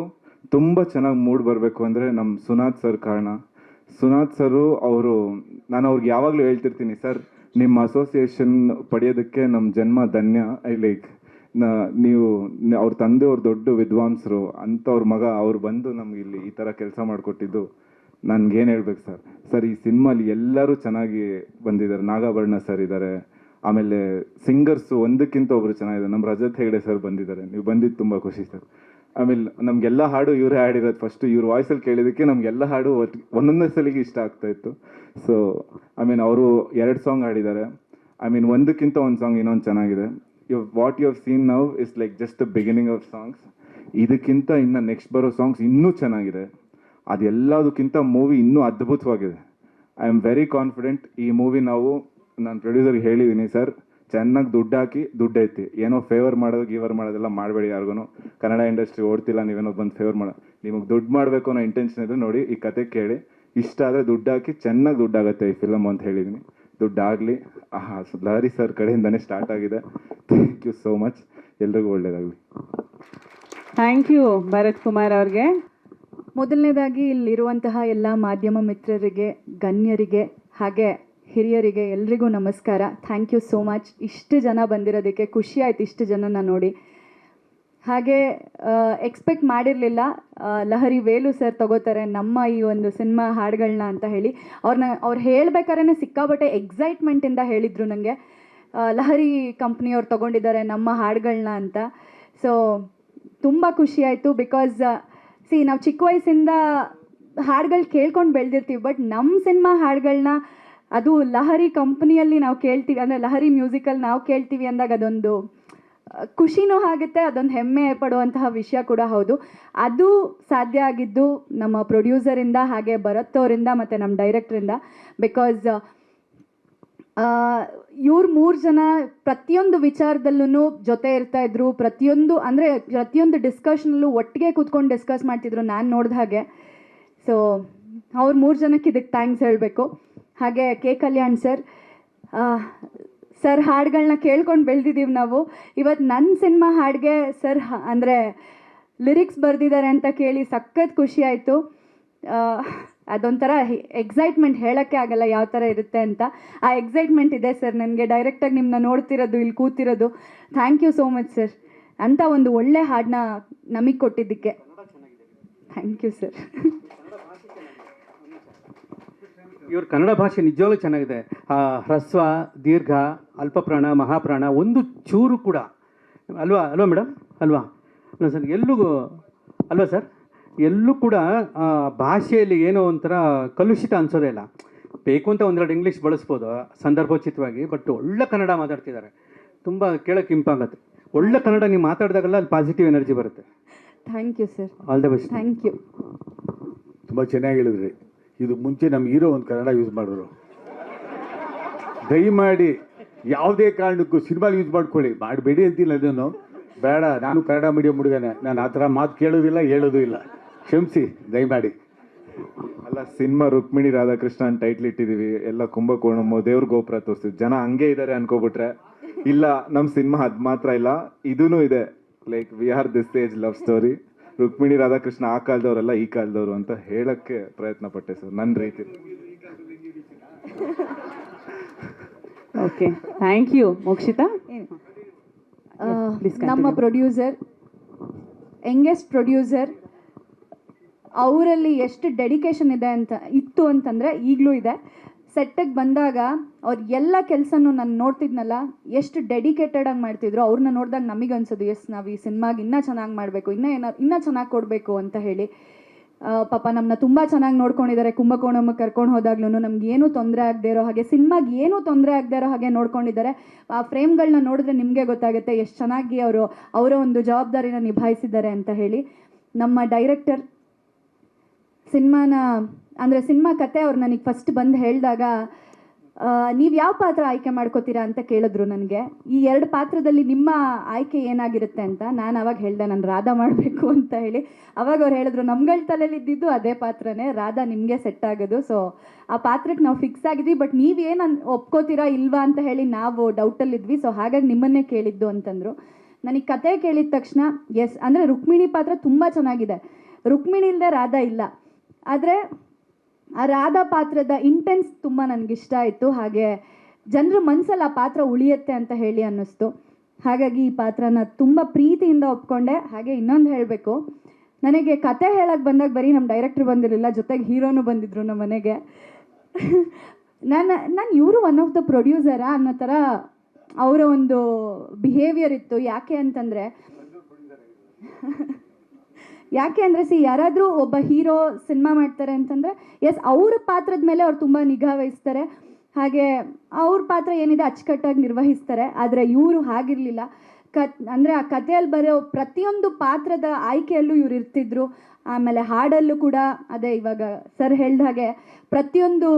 ತುಂಬ ಚೆನ್ನಾಗಿ ಮೂಡ್ ಬರಬೇಕು ಅಂದರೆ ನಮ್ಮ ಸುನಾಥ್ ಸರ್ ಕಾರಣ. ಸುನಾಥ್ ಸರು ನಾನು ಅವ್ರಿಗೆ ಯಾವಾಗಲೂ ಹೇಳ್ತಿರ್ತೀನಿ, ಸರ್ ನಿಮ್ಮ ಅಸೋಸಿಯೇಷನ್ ಪಡೆಯೋದಕ್ಕೆ ನಮ್ಮ ಜನ್ಮ ಧನ್ಯ. ನೀವು ಅವ್ರ ತಂದೆಯವ್ರು ದೊಡ್ಡ ವಿದ್ವಾಂಸರು, ಅಂಥವ್ರ ಮಗ ಅವ್ರು ಬಂದು ನಮ್ಗೆ ಇಲ್ಲಿ ಈ ಥರ ಕೆಲಸ ಮಾಡಿಕೊಟ್ಟಿದ್ದು ನನಗೇನು ಹೇಳ್ಬೇಕು ಸರ್. ಈ ಸಿನಿಮಾಲಿ ಎಲ್ಲರೂ ಚೆನ್ನಾಗಿ ಬಂದಿದ್ದಾರೆ. ನಾಗಾಭರಣ ಸರ್ ಇದ್ದಾರೆ, ಆಮೇಲೆ ಸಿಂಗರ್ಸು ಒಂದಕ್ಕಿಂತ ಒಬ್ಬರು ಚೆನ್ನಾಗಿದ್ದಾರೆ. ನಮ್ಮ ರಜತ್ ಹೆಗ್ಡೆ ಸರ್ ಬಂದಿದ್ದಾರೆ. ನೀವು ಬಂದಿದ್ದು ತುಂಬ ಖುಷಿ ಸರ್. ಆಮೇಲೆ ನಮಗೆಲ್ಲ ಹಾಡು ಇವರೇ ಹಾಡಿರೋದು. ಫಸ್ಟು ಇವ್ರ ವಾಯ್ಸಲ್ಲಿ ಕೇಳಿದ್ದಕ್ಕೆ ನಮಗೆಲ್ಲ ಹಾಡು ಒಂದೊಂದೇ ಸಲಿಗೆ ಇಷ್ಟ ಆಗ್ತಾಯಿತ್ತು. ಸೊ ಅವರು 2 ಸಾಂಗ್ ಹಾಡಿದ್ದಾರೆ. ಒಂದಕ್ಕಿಂತ ಒಂದು ಸಾಂಗ್ ಇನ್ನೊಂದು ಚೆನ್ನಾಗಿದೆ. What you have seen now is like just the beginning of songs. ಇದಕ್ಕಿಂತ ಇನ್ನು ನೆಕ್ಸ್ಟ್ ಬರೋ ಸಾಂಗ್ಸ್ ಇನ್ನೂ ಚೆನ್ನಾಗಿದೆ. ಅದೆಲ್ಲದಕ್ಕಿಂತ ಮೂವಿ ಇನ್ನೂ ಅದ್ಭುತವಾಗಿದೆ. I am very confident. ಈ ಮೂವಿ ನಾನು ಪ್ರೊಡ್ಯೂಸರ್ಗೆ ಹೇಳಿದ್ದೀನಿ, ಸರ್ ಚೆನ್ನಾಗಿ ದುಡ್ಡು ಹಾಕಿ ದುಡ್ಡು ಐತಿ, ಏನೋ ಫೇವರ್ ಮಾಡೋದೆಲ್ಲ ಮಾಡಬೇಡಿ ಯಾರಿಗೂ. ಕನ್ನಡ ಇಂಡಸ್ಟ್ರಿ ಓಡ್ತಿಲ್ಲ, ನೀವೇನೋ ಬಂದು ಫೇವರ್ ನಿಮಗೆ ದುಡ್ಡು ಮಾಡಬೇಕು ಅನ್ನೋ ಇಂಟೆನ್ಷನ್ ಇದ್ರೆ ನೋಡಿ, ಈ ಕತೆ ಕೇಳಿ, ಇಷ್ಟ ಆದರೆ ದುಡ್ಡು ಹಾಕಿ, ಚೆನ್ನಾಗಿ ದುಡ್ಡಾಗುತ್ತೆ ಈ ಫಿಲಮ್ ಅಂತ ಹೇಳಿದ್ದೀನಿ. ದುಡ್ಡಾಗಲಿ. ಲಹರಿ ಸರ್ ಕಡೆಯಿಂದನೇ ಸ್ಟಾರ್ಟ್ ಆಗಿದೆ. Thank you so much. ಎಲ್ರಿಗೂ ಒಳ್ಳೆಯದಾಗಲಿ. ಥ್ಯಾಂಕ್ ಯು ಭರತ್ ಕುಮಾರ್ ಅವ್ರಿಗೆ. ಮೊದಲನೇದಾಗಿ ಇಲ್ಲಿರುವಂತಹ ಎಲ್ಲ ಮಾಧ್ಯಮ ಮಿತ್ರರಿಗೆ, ಗಣ್ಯರಿಗೆ, ಹಾಗೆ ಹಿರಿಯರಿಗೆ ಎಲ್ರಿಗೂ ನಮಸ್ಕಾರ. Thank you so much. ಇಷ್ಟು ಜನ ಬಂದಿರೋದಕ್ಕೆ ಖುಷಿ ಆಯ್ತು, ಇಷ್ಟು ಜನನ ನೋಡಿ. ಹಾಗೆ ಎಕ್ಸ್ಪೆಕ್ಟ್ ಮಾಡಿರಲಿಲ್ಲ ಲಹರಿ ವೇಲು ಸರ್ ತಗೋತಾರೆ ನಮ್ಮ ಈ ಒಂದು ಸಿನಿಮಾ ಹಾಡುಗಳನ್ನ ಅಂತ ಹೇಳಿ. ಅವ್ರು ಹೇಳ್ಬೇಕಾದ್ರೆ ಸಿಕ್ಕಾಬಟ್ಟೆ ಎಕ್ಸೈಟ್ಮೆಂಟಿಂದ ಹೇಳಿದರು ನನಗೆ, ಲಹರಿ ಕಂಪ್ನಿಯವ್ರು ತೊಗೊಂಡಿದ್ದಾರೆ ನಮ್ಮ ಹಾಡುಗಳನ್ನ ಅಂತ. ಸೊ ತುಂಬ ಖುಷಿ ಆಯಿತು. ಬಿಕಾಸ್ ನಾವು ಚಿಕ್ಕ ವಯಸ್ಸಿಂದ ಹಾಡುಗಳು ಕೇಳ್ಕೊಂಡು ಬೆಳೆದಿರ್ತೀವಿ, ಬಟ್ ನಮ್ಮ ಸಿನಿಮಾ ಹಾಡುಗಳನ್ನ ಅದು ಲಹರಿ ಕಂಪ್ನಿಯಲ್ಲಿ ನಾವು ಕೇಳ್ತೀವಿ, ಅಂದರೆ ಲಹರಿ ಮ್ಯೂಸಿಕಲ್ಲಿ ನಾವು ಕೇಳ್ತೀವಿ ಅಂದಾಗ ಅದೊಂದು ಖುಷಿನೂ ಆಗುತ್ತೆ, ಅದೊಂದು ಹೆಮ್ಮೆ ಪಡುವಂತಹ ವಿಷಯ ಕೂಡ ಹೌದು. ಅದು ಸಾಧ್ಯ ಆಗಿದ್ದು ನಮ್ಮ ಪ್ರೊಡ್ಯೂಸರಿಂದ, ಹಾಗೆ ಭರತ್ ಅವರಿಂದ ಮತ್ತು ನಮ್ಮ ಡೈರೆಕ್ಟ್ರಿಂದ. ಬಿಕಾಸ್ ಇವ್ರು 3 ಜನ ಪ್ರತಿಯೊಂದು ವಿಚಾರದಲ್ಲೂ ಜೊತೆ ಇರ್ತಾಯಿದ್ರು, ಪ್ರತಿಯೊಂದು ಡಿಸ್ಕಷನಲ್ಲೂ ಒಟ್ಟಿಗೆ ಕೂತ್ಕೊಂಡು ಡಿಸ್ಕಸ್ ಮಾಡ್ತಿದ್ರು ನಾನು ನೋಡಿದ ಹಾಗೆ. ಸೊ ಅವ್ರು 3 ಜನಕ್ಕೆ ಇದಕ್ಕೆ ಥ್ಯಾಂಕ್ಸ್ ಹೇಳಬೇಕು. ಹಾಗೆ ಕೆ ಕಲ್ಯಾಣ್ ಸರ್ ಹಾಡುಗಳನ್ನ ಕೇಳ್ಕೊಂಡು ಬೆಳೆದಿದ್ದೀವಿ ನಾವು. ಇವತ್ತು ನನ್ನ ಸಿನಿಮಾ ಹಾಡಿಗೆ ಸರ್ ಅಂದರೆ ಲಿರಿಕ್ಸ್ ಬರೆದಿದ್ದಾರೆ ಅಂತ ಕೇಳಿ ಸಖತ್ ಖುಷಿ ಆಯಿತು. ಅದೊಂಥರ ಎಕ್ಸೈಟ್ಮೆಂಟ್, ಹೇಳೋಕ್ಕೆ ಆಗಲ್ಲ ಯಾವ ಥರ ಇರುತ್ತೆ ಅಂತ. ಆ ಎಕ್ಸೈಟ್ಮೆಂಟ್ ಇದೆ ಸರ್ ನನಗೆ, ಡೈರೆಕ್ಟಾಗಿ ನಿಮ್ಮನ್ನ ನೋಡ್ತಿರೋದು, ಇಲ್ಲಿ ಕೂತಿರೋದು. Thank you so much sir, ಅಂತ ಒಂದು ಒಳ್ಳೆ ಹಾಡನ್ನ ನಮಗೆ ಕೊಟ್ಟಿದ್ದಕ್ಕೆ ಥ್ಯಾಂಕ್ ಯು ಸರ್. ಇವ್ರ ಕನ್ನಡ ಭಾಷೆ ನಿಜವಾಗ್ಲೂ ಚೆನ್ನಾಗಿದೆ. ಹ್ರಸ್ವ, ದೀರ್ಘ, ಅಲ್ಪಪ್ರಾಣ, ಮಹಾಪ್ರಾಣ ಒಂದು ಚೂರು ಕೂಡ ಅಲ್ವಾ ಮೇಡಮ್ ಅಲ್ವಾ ಸರ್? ಅಲ್ವಾ ಸರ್? ಎಲ್ಲೂ ಕೂಡ ಭಾಷೆಯಲ್ಲಿ ಏನೋ ಒಂಥರ ಕಲುಷಿತ ಅನ್ಸೋದೇ ಇಲ್ಲ. ಬೇಕು ಅಂತ ಒಂದೆರಡು ಇಂಗ್ಲೀಷ್ ಬಳಸ್ಬೋದು ಸಂದರ್ಭೋಚಿತವಾಗಿ, ಬಟ್ ಒಳ್ಳೆ ಕನ್ನಡ ಮಾತಾಡ್ತಿದ್ದಾರೆ, ತುಂಬ ಕೇಳೋಕ್ಕೆ ಇಂಪಾಗುತ್ತೆ. ಒಳ್ಳೆ ಕನ್ನಡ ನೀವು ಮಾತಾಡಿದಾಗಲ್ಲ ಅಲ್ಲಿ ಪಾಸಿಟಿವ್ ಎನರ್ಜಿ ಬರುತ್ತೆ. Thank you sir, all the best. Thank you. ತುಂಬ ಚೆನ್ನಾಗಿ ಹೇಳಿದ್ರಿ. ಇದು ಮುಂಚೆ ನಮ್ಮ ಹೀರೋ ಒಂದು ಕನ್ನಡ ಯೂಸ್ ಮಾಡಿದ್ರು. ದಯಮಾಡಿ ಯಾವುದೇ ಕಾರಣಕ್ಕೂ ಸಿನಿಮಾ ಯೂಸ್ ಮಾಡ್ಕೊಳ್ಳಿ, ಮಾಡಬೇಡಿ ಅಂತಿಲ್ಲ, ಅದನ್ನು ಬೇಡ. ನಾನು ಕನ್ನಡ ಮೀಡಿಯಂ ಹುಡುಗನೇ, ನಾನು ಆ ಥರ ಮಾತು ಕೇಳೋದಿಲ್ಲ, ಹೇಳೋದು ಇಲ್ಲ, ಕ್ಷಮಿಸಿ ದಯಮಾಡಿ. ಅಲ್ಲ, ಸಿನಿಮಾ ರುಕ್ಮಿಣಿ ರಾಧಾಕೃಷ್ಣ ಅಂತ ಟೈಟ್ಲ್ ಇಟ್ಟಿದ್ದೀವಿ, ಎಲ್ಲ ಕುಂಭಕೋಣಮ್ಮ ದೇವ್ರ ಗೋಪುರ ತೋರಿಸ್ತೀವಿ, ಜನ ಹಂಗೆ ಇದ್ದಾರೆ ಅನ್ಕೋಬಿಟ್ರೆ ಇಲ್ಲ. ನಮ್ಮ ಸಿನಿಮಾ ಅದು ಮಾತ್ರ ಇಲ್ಲ, ಇದೂ ಇದೆ. Like we are this stage love story. Rukmini Radhakrishna ಆ ಕಾಲದವರೆಲ್ಲ ಈ ಕಾಲದವರು ಅಂತ ಹೇಳಕ್ಕೆ ಪ್ರಯತ್ನ ಪಟ್ಟೆ ಸರ್ ನನ್ನ ರೀತಿ. Okay, thank you Mokshitha. ನಮ್ಮ ಪ್ರೊಡ್ಯೂಸರ್, ಯಂಗೆಸ್ಟ್ ಪ್ರೊಡ್ಯೂಸರ್, ಅವರಲ್ಲಿ ಎಷ್ಟು ಡೆಡಿಕೇಶನ್ ಇತ್ತು ಅಂತಂದರೆ ಈಗಲೂ ಇದೆ. ಸೆಟ್ಟಿಗೆ ಬಂದಾಗ ಅವ್ರು ಎಲ್ಲ ಕೆಲಸನೂ ನಾನು ನೋಡ್ತಿದ್ನಲ್ಲ, ಎಷ್ಟು ಡೆಡಿಕೇಟೆಡಾಗಿ ಮಾಡ್ತಿದ್ರು. ಅವ್ರನ್ನ ನೋಡಿದಾಗ ನಮಗೆ ಅನ್ಸೋದು, ಎಸ್ ನಾವು ಈ ಸಿನಿಮಾಗೆ ಇನ್ನೂ ಚೆನ್ನಾಗಿ ಮಾಡಬೇಕು, ಇನ್ನೂ ಚೆನ್ನಾಗಿ ಕೊಡಬೇಕು ಅಂತ ಹೇಳಿ. ಪಾಪ ನಮ್ಮನ್ನ ತುಂಬ ಚೆನ್ನಾಗಿ ನೋಡ್ಕೊಂಡಿದ್ದಾರೆ. ಕುಂಭಕೋಣಮ್ಮಗೆ ಕರ್ಕೊಂಡು ಹೋದಾಗ್ಲೂ ನಮ್ಗೆ ಏನೂ ತೊಂದರೆ ಆಗದೆ ಇರೋ ಹಾಗೆ, ಸಿನಿಮಾಗೆ ಏನೂ ತೊಂದರೆ ಆಗದೆ ಇರೋ ಹಾಗೆ ನೋಡ್ಕೊಂಡಿದ್ದಾರೆ. ಆ ಫ್ರೇಮ್ಗಳನ್ನ ನೋಡಿದ್ರೆ ನಿಮಗೆ ಗೊತ್ತಾಗುತ್ತೆ ಎಷ್ಟು ಚೆನ್ನಾಗಿ ಅವರ ಒಂದು ಜವಾಬ್ದಾರಿನ ನಿಭಾಯಿಸಿದ್ದಾರೆ ಅಂತ ಹೇಳಿ. ನಮ್ಮ ಡೈರೆಕ್ಟರ್ ಸಿನಿಮಾ ಕತೆ ಅವ್ರು ನನಗೆ ಫಸ್ಟ್ ಬಂದು ಹೇಳಿದಾಗ, ನೀವು ಯಾವ ಪಾತ್ರ ಆಯ್ಕೆ ಮಾಡ್ಕೋತೀರಾ ಅಂತ ಕೇಳಿದ್ರು ನನಗೆ. ಈ 2 ಪಾತ್ರದಲ್ಲಿ ನಿಮ್ಮ ಆಯ್ಕೆ ಏನಾಗಿರುತ್ತೆ ಅಂತ. ನಾನು ಅವಾಗ ಹೇಳಿದೆ ನಾನು ರಾಧಾ ಮಾಡಬೇಕು ಅಂತ ಹೇಳಿ. ಅವಾಗ ಅವ್ರು ಹೇಳಿದ್ರು, ನಮ್ಗಳ ತಲೆಯಲ್ಲಿ ಇದ್ದಿದ್ದು ಅದೇ ಪಾತ್ರನೇ, ರಾಧಾ ನಿಮಗೆ ಸೆಟ್ ಆಗೋದು. ಸೊ ಆ ಪಾತ್ರಕ್ಕೆ ನಾವು ಫಿಕ್ಸ್ ಆಗಿದ್ವಿ, ಬಟ್ ನೀವೇನು ಒಪ್ಕೋತೀರಾ ಇಲ್ವಾ ಅಂತ ಹೇಳಿ ನಾವು ಡೌಟಲ್ಲಿದ್ವಿ. ಸೊ ಹಾಗಾಗಿ ನಿಮ್ಮನ್ನೇ ಕೇಳಿದ್ದು ಅಂತಂದರು. ನನಗೆ ಕತೆ ಕೇಳಿದ ತಕ್ಷಣ ಎಸ್, ಅಂದರೆ ರುಕ್ಮಿಣಿ ಪಾತ್ರ ತುಂಬ ಚೆನ್ನಾಗಿದೆ. ರುಕ್ಮಿಣಿ ಇಲ್ಲದೆ ರಾಧಾ ಇಲ್ಲ, ಆದರೆ ಆ ರಾಧಾ ಪಾತ್ರದ ಇಂಟೆನ್ಸ್ ತುಂಬ ನನಗಿಷ್ಟ ಆಯಿತು. ಹಾಗೆ ಜನರ ಮನಸ್ಸಲ್ಲಿ ಆ ಪಾತ್ರ ಉಳಿಯುತ್ತೆ ಅಂತ ಹೇಳಿ ಅನ್ನಿಸ್ತು. ಹಾಗಾಗಿ ಈ ಪಾತ್ರನ ತುಂಬ ಪ್ರೀತಿಯಿಂದ ಒಪ್ಕೊಂಡೆ. ಹಾಗೆ ಇನ್ನೊಂದು ಹೇಳಬೇಕು, ನನಗೆ ಕತೆ ಹೇಳಕ್ಕೆ ಬಂದಾಗ ಬರೀ ನಮ್ಮ ಡೈರೆಕ್ಟ್ರ್ ಬಂದಿರಲಿಲ್ಲ, ಜೊತೆಗೆ ಹೀರೋನು ಬಂದಿದ್ರು ನಮ್ಮ ಮನೆಗೆ. ನಾನು ಇವರು ಒನ್ ಆಫ್ ದ ಪ್ರೊಡ್ಯೂಸರಾ ಅನ್ನೋ ಥರ ಅವರ ಒಂದು ಬಿಹೇವಿಯರ್ ಇತ್ತು. ಯಾಕೆ ಅಂತಂದರೆ ಯಾರಾದರೂ ಒಬ್ಬ ಹೀರೋ ಸಿನಿಮಾ ಮಾಡ್ತಾರೆ ಅಂತಂದರೆ ಎಸ್ ಅವ್ರ ಪಾತ್ರದ ಮೇಲೆ ಅವ್ರು ತುಂಬ ನಿಗಾ ವಹಿಸ್ತಾರೆ, ಹಾಗೆ ಅವ್ರ ಪಾತ್ರ ಏನಿದೆ ಅಚ್ಚುಕಟ್ಟಾಗಿ ನಿರ್ವಹಿಸ್ತಾರೆ. ಆದರೆ ಇವರು ಹಾಗಿರಲಿಲ್ಲ. ಅಂದರೆ ಆ ಕಥೆಯಲ್ಲಿ ಬರೋ ಪ್ರತಿಯೊಂದು ಪಾತ್ರದ ಆಯ್ಕೆಯಲ್ಲೂ ಇವ್ರು ಇರ್ತಿದ್ರು. ಆಮೇಲೆ ಹಾಡಲ್ಲೂ ಕೂಡ ಅದೇ ಇವಾಗ ಸರ್ ಹೇಳ್ದ ಹಾಗೆ ಪ್ರತಿಯೊಂದು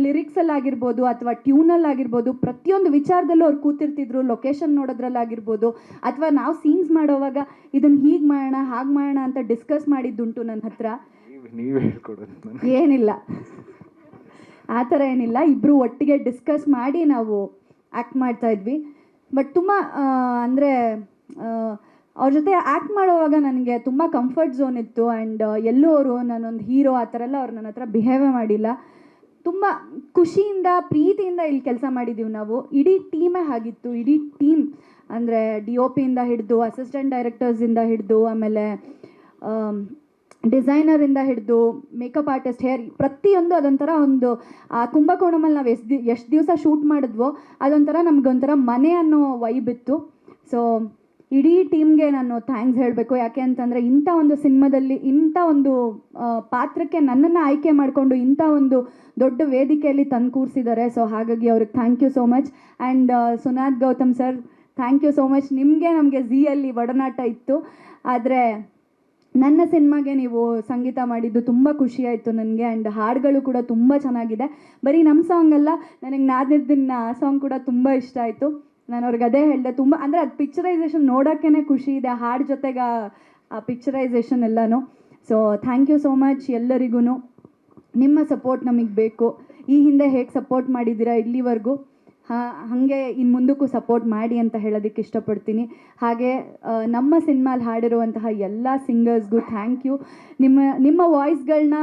ಲಿರಿಕ್ಸಲ್ಲಾಗಿರ್ಬೋದು ಅಥವಾ ಟ್ಯೂನಲ್ಲಾಗಿರ್ಬೋದು ಪ್ರತಿಯೊಂದು ವಿಚಾರದಲ್ಲೂ ಅವ್ರು ಕೂತಿರ್ತಿದ್ರು. ಲೊಕೇಶನ್ ನೋಡೋದ್ರಲ್ಲಾಗಿರ್ಬೋದು ಅಥವಾ ನಾವು ಸೀನ್ಸ್ ಮಾಡೋವಾಗ ಇದನ್ನು ಹೀಗೆ ಮಾಡೋಣ ಹಾಗೆ ಮಾಡೋಣ ಅಂತ ಡಿಸ್ಕಸ್ ಮಾಡಿದ್ದುಂಟು ನನ್ನ ಹತ್ರ. ನೀವೇ ಹೇಳ್ಕೊಡೋದು? ಏನಿಲ್ಲ, ಆ ಥರ ಏನಿಲ್ಲ. ಇಬ್ಬರು ಒಟ್ಟಿಗೆ ಡಿಸ್ಕಸ್ ಮಾಡಿ ನಾವು ಆ್ಯಕ್ಟ್ ಮಾಡ್ತಾಯಿದ್ವಿ. ಬಟ್ ತುಂಬ ಅಂದರೆ ಅವ್ರ ಜೊತೆ ಆ್ಯಕ್ಟ್ ಮಾಡೋವಾಗ ನನಗೆ ತುಂಬ ಕಂಫರ್ಟ್ ಝೋನ್ ಇತ್ತು. ಆ್ಯಂಡ್ ಎಲ್ಲೂ ಅವರು ನಾನೊಂದು ಹೀರೋ ಆ ಥರ ಎಲ್ಲ ಅವ್ರು ನನ್ನ ಹತ್ರ ಬಿಹೇವೇ ಮಾಡಿಲ್ಲ. ತುಂಬ ಖುಷಿಯಿಂದ ಪ್ರೀತಿಯಿಂದ ಇಲ್ಲಿ ಕೆಲಸ ಮಾಡಿದ್ದೀವಿ ನಾವು. ಇಡೀ ಟೀಮೇ ಆಗಿತ್ತು. ಇಡೀ ಟೀಮ್ ಅಂದರೆ DOP ಇಂದ ಹಿಡಿದು ಅಸಿಸ್ಟೆಂಟ್ ಡೈರೆಕ್ಟರ್ಸಿಂದ ಹಿಡಿದು ಆಮೇಲೆ ಡಿಸೈನರಿಂದ ಹಿಡಿದು ಮೇಕಪ್ ಆರ್ಟಿಸ್ಟ್, ಹೇರ್, ಪ್ರತಿಯೊಂದು ಅದೊಂಥರ ಒಂದು ಆ ಕುಂಭಕೋಣಮಲ್ಲಿ ನಾವು ಎಷ್ಟು ದಿವಸ ಶೂಟ್ ಮಾಡಿದ್ವೋ ಅದೊಂಥರ ನಮಗೊಂಥರ ಮನೆ ಅನ್ನೋ ವೈಬ್ ಇತ್ತು. ಸೊ ಇಡೀ ಟೀಮ್ಗೆ ನಾನು ಥ್ಯಾಂಕ್ಸ್ ಹೇಳಬೇಕು. ಯಾಕೆ ಅಂತಂದರೆ ಇಂಥ ಒಂದು ಸಿನಿಮಾದಲ್ಲಿ ಇಂಥ ಒಂದು ಪಾತ್ರಕ್ಕೆ ನನ್ನನ್ನು ಆಯ್ಕೆ ಮಾಡಿಕೊಂಡು ಇಂಥ ಒಂದು ದೊಡ್ಡ ವೇದಿಕೆಯಲ್ಲಿ ತಂದು ಕೂರಿಸಿದ್ದಾರೆ. ಸೊ ಹಾಗಾಗಿ ಅವ್ರಿಗೆ thank you so much. And Sunad Gautham sir, thank you so much. ನಿಮಗೆ ನಮಗೆ ಝೀಯಲ್ಲಿ ಒಡನಾಟ ಇತ್ತು, ಆದರೆ ನನ್ನ ಸಿನಿಮಾಗೆ ನೀವು ಸಂಗೀತ ಮಾಡಿದ್ದು ತುಂಬ ಖುಷಿಯಾಯಿತು ನನಗೆ. ಆ್ಯಂಡ್ ಹಾಡುಗಳು ಕೂಡ ತುಂಬ ಚೆನ್ನಾಗಿದೆ. ಬರೀ ನಮ್ಮ ಸಾಂಗ್ ಅಲ್ಲ, ನನಗೆ ನಾದಿದ್ದಿನ ಆ ಸಾಂಗ್ ಕೂಡ ತುಂಬ ಇಷ್ಟ ಆಯಿತು. ನಾನು ಅವ್ರಿಗೆ ಅದೇ ಹೇಳಿದೆ, ತುಂಬ ಅಂದರೆ ಅದು ಪಿಕ್ಚರೈಸೇಷನ್ ನೋಡೋಕ್ಕೇ ಖುಷಿ ಇದೆ, ಹಾಡು ಜೊತೆಗೆ ಆ ಪಿಕ್ಚರೈಸೇಷನ್ ಎಲ್ಲನೂ. So thank you so much ಎಲ್ಲರಿಗೂ. ನಿಮ್ಮ ಸಪೋರ್ಟ್ ನಮಗೆ ಬೇಕು. ಈ ಹಿಂದೆ ಹೇಗೆ ಸಪೋರ್ಟ್ ಮಾಡಿದ್ದೀರಾ ಇಲ್ಲಿವರೆಗೂ, ಹಾಗೆ ಇನ್ನು ಮುಂದಕ್ಕೂ ಸಪೋರ್ಟ್ ಮಾಡಿ ಅಂತ ಹೇಳೋದಕ್ಕೆ ಇಷ್ಟಪಡ್ತೀನಿ. ಹಾಗೆ ನಮ್ಮ ಸಿನಿಮಾಲಿ ಹಾಡಿರುವಂತಹ ಎಲ್ಲ ಸಿಂಗರ್ಸ್ಗೂ ಥ್ಯಾಂಕ್ ಯು. ನಿಮ್ಮ ವಾಯ್ಸ್ಗಳನ್ನ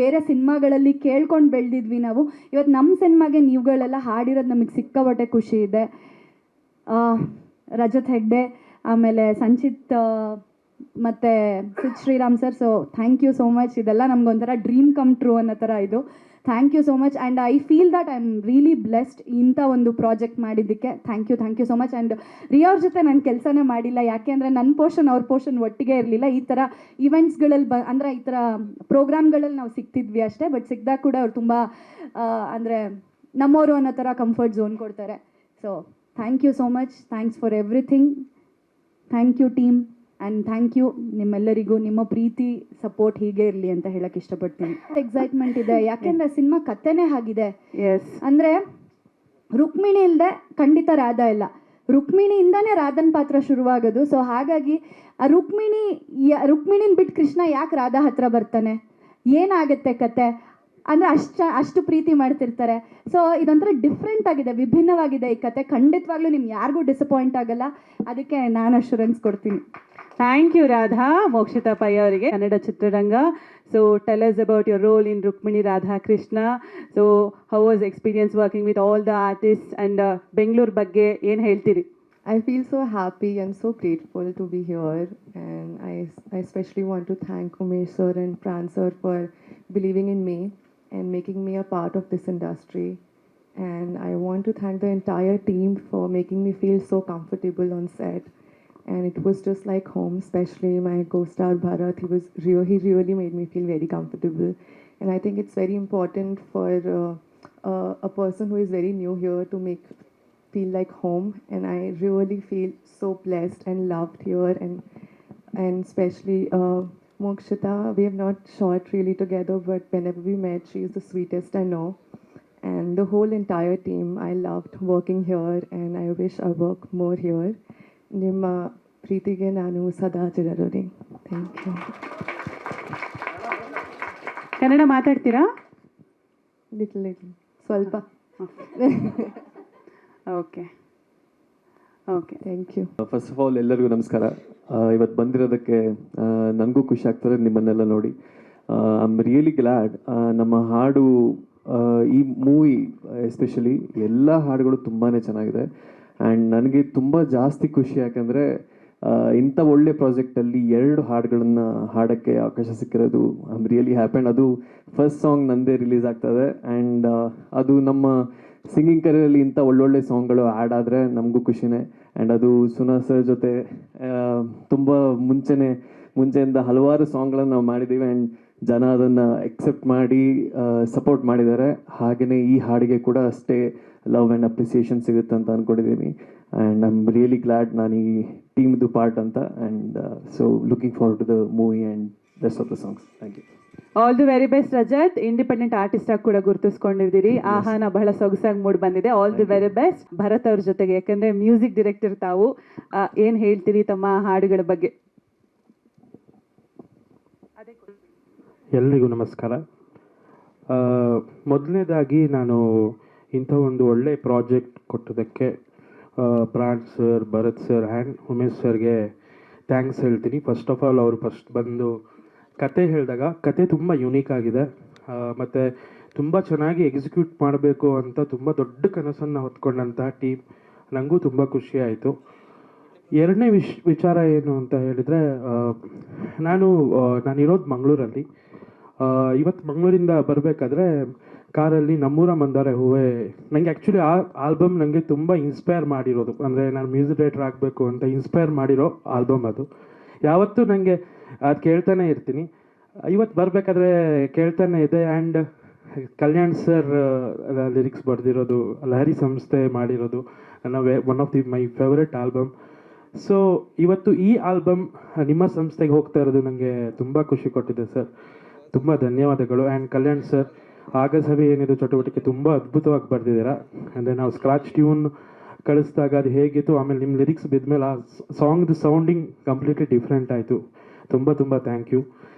ಬೇರೆ ಸಿನಿಮಾಗಳಲ್ಲಿ ಕೇಳ್ಕೊಂಡು ಬೆಳೆದಿದ್ವಿ ನಾವು. ಇವತ್ತು ನಮ್ಮ ಸಿನಿಮಾಗೆ ನೀವುಗಳೆಲ್ಲ ಹಾಡಿರೋದು ನಮಗೆ ಸಿಕ್ಕಾಪಟ್ಟೆ ಖುಷಿ ಇದೆ. ರಜತ್ ಹೆಗ್ಡೆ, ಆಮೇಲೆ ಸಂಚಿತ್ ಮತ್ತು Sid Sriram sir. So thank you so much. ಇದೆಲ್ಲ ನಮಗೊಂಥರ ಡ್ರೀಮ್ ಕಮ್ ಟ್ರೂ ಅನ್ನೋ ಥರ ಇದು. Thank you so much. And I feel that I am really blessed ಇಂಥ ಒಂದು ಪ್ರಾಜೆಕ್ಟ್ ಮಾಡಿದ್ದಕ್ಕೆ. Thank you so much. And ರಿಯವ್ರ ಜೊತೆ ನಾನು ಕೆಲಸನೇ ಮಾಡಿಲ್ಲ, ಯಾಕೆ ಅಂದರೆ ನನ್ನ ಪೋರ್ಷನ್ ಅವ್ರ ಪೋರ್ಷನ್ ಒಟ್ಟಿಗೆ ಇರಲಿಲ್ಲ. ಈ ಥರ ಇವೆಂಟ್ಸ್ಗಳಲ್ಲಿ ಅಂದರೆ ಈ ಥರ ಪ್ರೋಗ್ರಾಮ್ಗಳಲ್ಲಿ ನಾವು ಸಿಗ್ತಿದ್ವಿ ಅಷ್ಟೇ. ಬಟ್ ಸಿಕ್ಕಿದಾಗ ಕೂಡ ಅವ್ರು ತುಂಬ ಅಂದರೆ ನಮ್ಮವರು ಅನ್ನೋ ಥರ ಕಂಫರ್ಟ್ ಝೋನ್ ಕೊಡ್ತಾರೆ. So thank you so much. Thanks for everything. Thank you team. And thank you ನಿಮ್ಮೆಲ್ಲರಿಗೂ. ನಿಮ್ಮ ಪ್ರೀತಿ ಸಪೋರ್ಟ್ ಹೀಗೆ ಇರಲಿ ಅಂತ ಹೇಳಕ್ಕೆ ಇಷ್ಟಪಡ್ತೀನಿ. ಎಕ್ಸೈಟ್ಮೆಂಟ್ ಇದೆ, ಯಾಕೆಂದರೆ ಸಿನಿಮಾ ಕಥೆನೇ ಆಗಿದೆ. ಎಸ್, ಅಂದರೆ ರುಕ್ಮಿಣಿ ಇಲ್ಲದೆ ಖಂಡಿತ ರಾಧಾ ಇಲ್ಲ, ರುಕ್ಮಿಣಿಯಿಂದನೇ ರಾಧನ್ ಪಾತ್ರ ಶುರುವಾಗೋದು. ಸೊ ಹಾಗಾಗಿ ಆ ರುಕ್ಮಿಣಿನ ಬಿಟ್ಟು ಕೃಷ್ಣ ಯಾಕೆ ರಾಧಾ ಹತ್ರ ಬರ್ತಾನೆ, ಏನಾಗುತ್ತೆ ಕತೆ ಅಂದರೆ ಅಷ್ಟು ಪ್ರೀತಿ ಮಾಡ್ತಿರ್ತಾರೆ. ಸೊ ಇದೊಂಥರ ಡಿಫ್ರೆಂಟ್ ಆಗಿದೆ, ವಿಭಿನ್ನವಾಗಿದೆ ಈ ಕತೆ. ಖಂಡಿತವಾಗ್ಲೂ ನಿಮ್ಗೆ ಯಾರಿಗೂ ಡಿಸಪಾಯಿಂಟ್ ಆಗಲ್ಲ, ಅದಕ್ಕೆ ನಾನು ಅಶ್ಯೂರೆನ್ಸ್ ಕೊಡ್ತೀನಿ. Thank you Radha. ಮೋಕ್ಷಿತಾ ಪೈ ಅವರಿಗೆ ಕನ್ನಡ ಚಿತ್ರರಂಗ. So tell us about your role in Rukmini Radha Krishna. So how was experience working with all the artist and Bengaluru ಬಗ್ಗೆ ಏನು ಹೇಳ್ತೀರಿ? I feel so happy and so grateful to be here, and I especially want to thank Umesh sir and Pran sir for believing in me and making me a part of this industry. And I want to thank the entire team for making me feel so comfortable on set. And it was just like home, especially my co-star Bharat. He really made me feel very comfortable. And I think it's very important for a person who is very new here to feel like home. And I really feel so blessed and loved here. And especially Mokshita, we have not shot really together, but whenever we met, she is the sweetest I know. And the whole entire team, I loved working here, and I wish I work more here. ನಿಮ್ಮ ಪ್ರೀತಿಗೆ ನಾನು ಸದಾ ಚಿರಋಣಿ. Thank you. ಕನ್ನಡ ಮಾತಾಡ್ತೀರಾ? ಲಿಟಲ್ ಸ್ವಲ್ಪ. Okay okay, thank you. First of all ಎಲ್ಲರಿಗೂ ನಮಸ್ಕಾರ. ಇವತ್ತು ಬಂದಿರೋದಕ್ಕೆ ನನಗೂ ಖುಷಿ ಆಗ್ತದೆ ನಿಮ್ಮನ್ನೆಲ್ಲ ನೋಡಿ. I am really glad. ನಮ್ಮ ಹಾಡು ಈ ಮೂವಿ ಎಸ್ಪೆಷಲಿ ಎಲ್ಲ ಹಾಡುಗಳು ತುಂಬಾ ಚೆನ್ನಾಗಿದೆ. ಆ್ಯಂಡ್ ನನಗೆ ತುಂಬ ಜಾಸ್ತಿ ಖುಷಿ, ಯಾಕಂದರೆ ಇಂಥ ಒಳ್ಳೆ ಪ್ರಾಜೆಕ್ಟಲ್ಲಿ 2 ಹಾಡುಗಳನ್ನು ಹಾಡೋಕ್ಕೆ ಅವಕಾಶ ಸಿಕ್ಕಿರೋದು I am really happy. And ಅದು ಫಸ್ಟ್ ಸಾಂಗ್ ನಂದೇ ರಿಲೀಸ್ ಆಗ್ತದೆ. ಆ್ಯಂಡ್ ಅದು ನಮ್ಮ ಸಿಂಗಿಂಗ್ ಕರಿಯರಲ್ಲಿ ಇಂಥ ಒಳ್ಳೊಳ್ಳೆ ಸಾಂಗ್ಗಳು ಆ್ಯಡ್ ಆದರೆ ನಮಗೂ ಖುಷಿನೇ. ಆ್ಯಂಡ್ ಅದು ಸುನಾ ಸರ್ ಜೊತೆ ತುಂಬ ಮುಂಚೆಯಿಂದ ಹಲವಾರು ಸಾಂಗ್ಗಳನ್ನು ನಾವು ಮಾಡಿದ್ದೀವಿ. ಆ್ಯಂಡ್ ಜನ ಅದನ್ನು ಎಕ್ಸೆಪ್ಟ್ ಮಾಡಿ ಸಪೋರ್ಟ್ ಮಾಡಿದ್ದಾರೆ. ಹಾಗೆಯೇ ಈ ಹಾಡಿಗೆ ಕೂಡ ಅಷ್ಟೇ ಲವ್ ಆ್ಯಂಡ್ ಅಪ್ರಿಸಿಯೇಷನ್ ಸಿಗುತ್ತೆ ಅಂತ ಅಂದ್ಕೊಂಡಿದ್ದೀನಿ. And I am really glad ನಾನು ಈ ಟೀಮ್ದು ಪಾರ್ಟ್ ಅಂತ. And so looking forward to the movie and rest of the songs. Thank you. All the very best Rajath. Independent artist ಆಗಿ ಕೂಡ ಗುರುತಿಸ್ಕೊಂಡಿದ್ದೀರಿ. ಆಹಾನ ಬಹಳ ಸೊಗಸಾಗಿ ಮೂಡಿ ಬಂದಿದೆ. All the very best Bharat ಅವ್ರ ಜೊತೆಗೆ, ಯಾಕಂದರೆ ಮ್ಯೂಸಿಕ್ ಡೈರೆಕ್ಟರ್ ತಾವು. ಏನು ಹೇಳ್ತೀರಿ ತಮ್ಮ ಹಾಡುಗಳ ಬಗ್ಗೆ? ಎಲ್ರಿಗೂ ನಮಸ್ಕಾರ. ಮೊದಲನೇದಾಗಿ ನಾನು ಇಂಥ ಒಂದು ಒಳ್ಳೆ ಪ್ರಾಜೆಕ್ಟ್ ಕೊಟ್ಟೋದಕ್ಕೆ Pran sir, Bharath sir and Umesh ಸರ್ಗೆ ಥ್ಯಾಂಕ್ಸ್ ಹೇಳ್ತೀನಿ. ಫಸ್ಟ್ ಆಫ್ ಆಲ್ ಅವರು ಫಸ್ಟ್ ಬಂದು ಕತೆ ಹೇಳಿದಾಗ ಕತೆ ತುಂಬ ಯುನೀಕ್ ಆಗಿದೆ, ಮತ್ತು ತುಂಬ ಚೆನ್ನಾಗಿ ಎಕ್ಸಿಕ್ಯೂಟ್ ಮಾಡಬೇಕು ಅಂತ ತುಂಬ ದೊಡ್ಡ ಕನಸನ್ನು ಹೊತ್ಕೊಂಡಂಥ ಟೀಮ್. ನನಗೂ ತುಂಬ ಖುಷಿ ಆಯಿತು. ಎರಡನೇ ವಿಚಾರ ಏನು ಅಂತ ಹೇಳಿದರೆ, ನಾನಿರೋದು ಮಂಗಳೂರಲ್ಲಿ. ಇವತ್ತು ಮಂಗಳೂರಿಂದ ಬರಬೇಕಾದ್ರೆ ಕಾರಲ್ಲಿ ನಮ್ಮೂರ ಮಂದಾರೆ ಹೂವೆ ನನಗೆ ಆ್ಯಕ್ಚುಲಿ ಆ ಆಲ್ಬಮ್ ನನಗೆ ತುಂಬ ಇನ್ಸ್ಪೈರ್ ಮಾಡಿರೋದು, ಅಂದರೆ ನಾನು ಮ್ಯೂಸಿಕ್ ಡೈರೆಕ್ಟರ್ ಆಗಬೇಕು ಅಂತ ಇನ್ಸ್ಪೈರ್ ಮಾಡಿರೋ ಆಲ್ಬಮ್ ಅದು. ಯಾವತ್ತೂ ನನಗೆ ಅದು ಕೇಳ್ತಾನೆ ಇರ್ತೀನಿ. ಇವತ್ತು ಬರಬೇಕಾದ್ರೆ ಕೇಳ್ತಾನೆ ಇದೆ. ಆ್ಯಂಡ್ ಕಲ್ಯಾಣ್ ಸರ್ ಲಿರಿಕ್ಸ್ ಬರೆದಿರೋದು, ಲಹರಿ ಸಂಸ್ಥೆ ಮಾಡಿರೋದು ನನ್ನ one of my favourite album. So ಇವತ್ತು ಈ ಆಲ್ಬಮ್ ನಿಮ್ಮ ಸಂಸ್ಥೆಗೆ ಹೋಗ್ತಾ ಇರೋದು ನನಗೆ ತುಂಬ ಖುಷಿ ಕೊಟ್ಟಿದೆ ಸರ್, ತುಂಬ ಧನ್ಯವಾದಗಳು. ಆ್ಯಂಡ್ ಕಲ್ಯಾಣ್ ಸರ್ ಆಗಸಭೆ ಏನಿದು ಚಟುವಟಿಕೆ ತುಂಬ ಅದ್ಭುತವಾಗಿ ಬರೆದಿದ್ದೀರಾ. ಅಂದರೆ ನಾವು ಸ್ಕ್ರಾಚ್ ಟ್ಯೂನ್ ಕಳಿಸಿದಾಗ ಅದು ಹೇಗಿತ್ತು, ಆಮೇಲೆ ನಿಮ್ಮ ಲಿರಿಕ್ಸ್ ಬಿದ್ಮೇಲೆ ಆ ಸಾಂಗ್ದು ಸೌಂಡಿಂಗ್ ಕಂಪ್ಲೀಟ್ಲಿ ಡಿಫ್ರೆಂಟ್ ಆಯಿತು. ತುಂಬ ತುಂಬ thank you.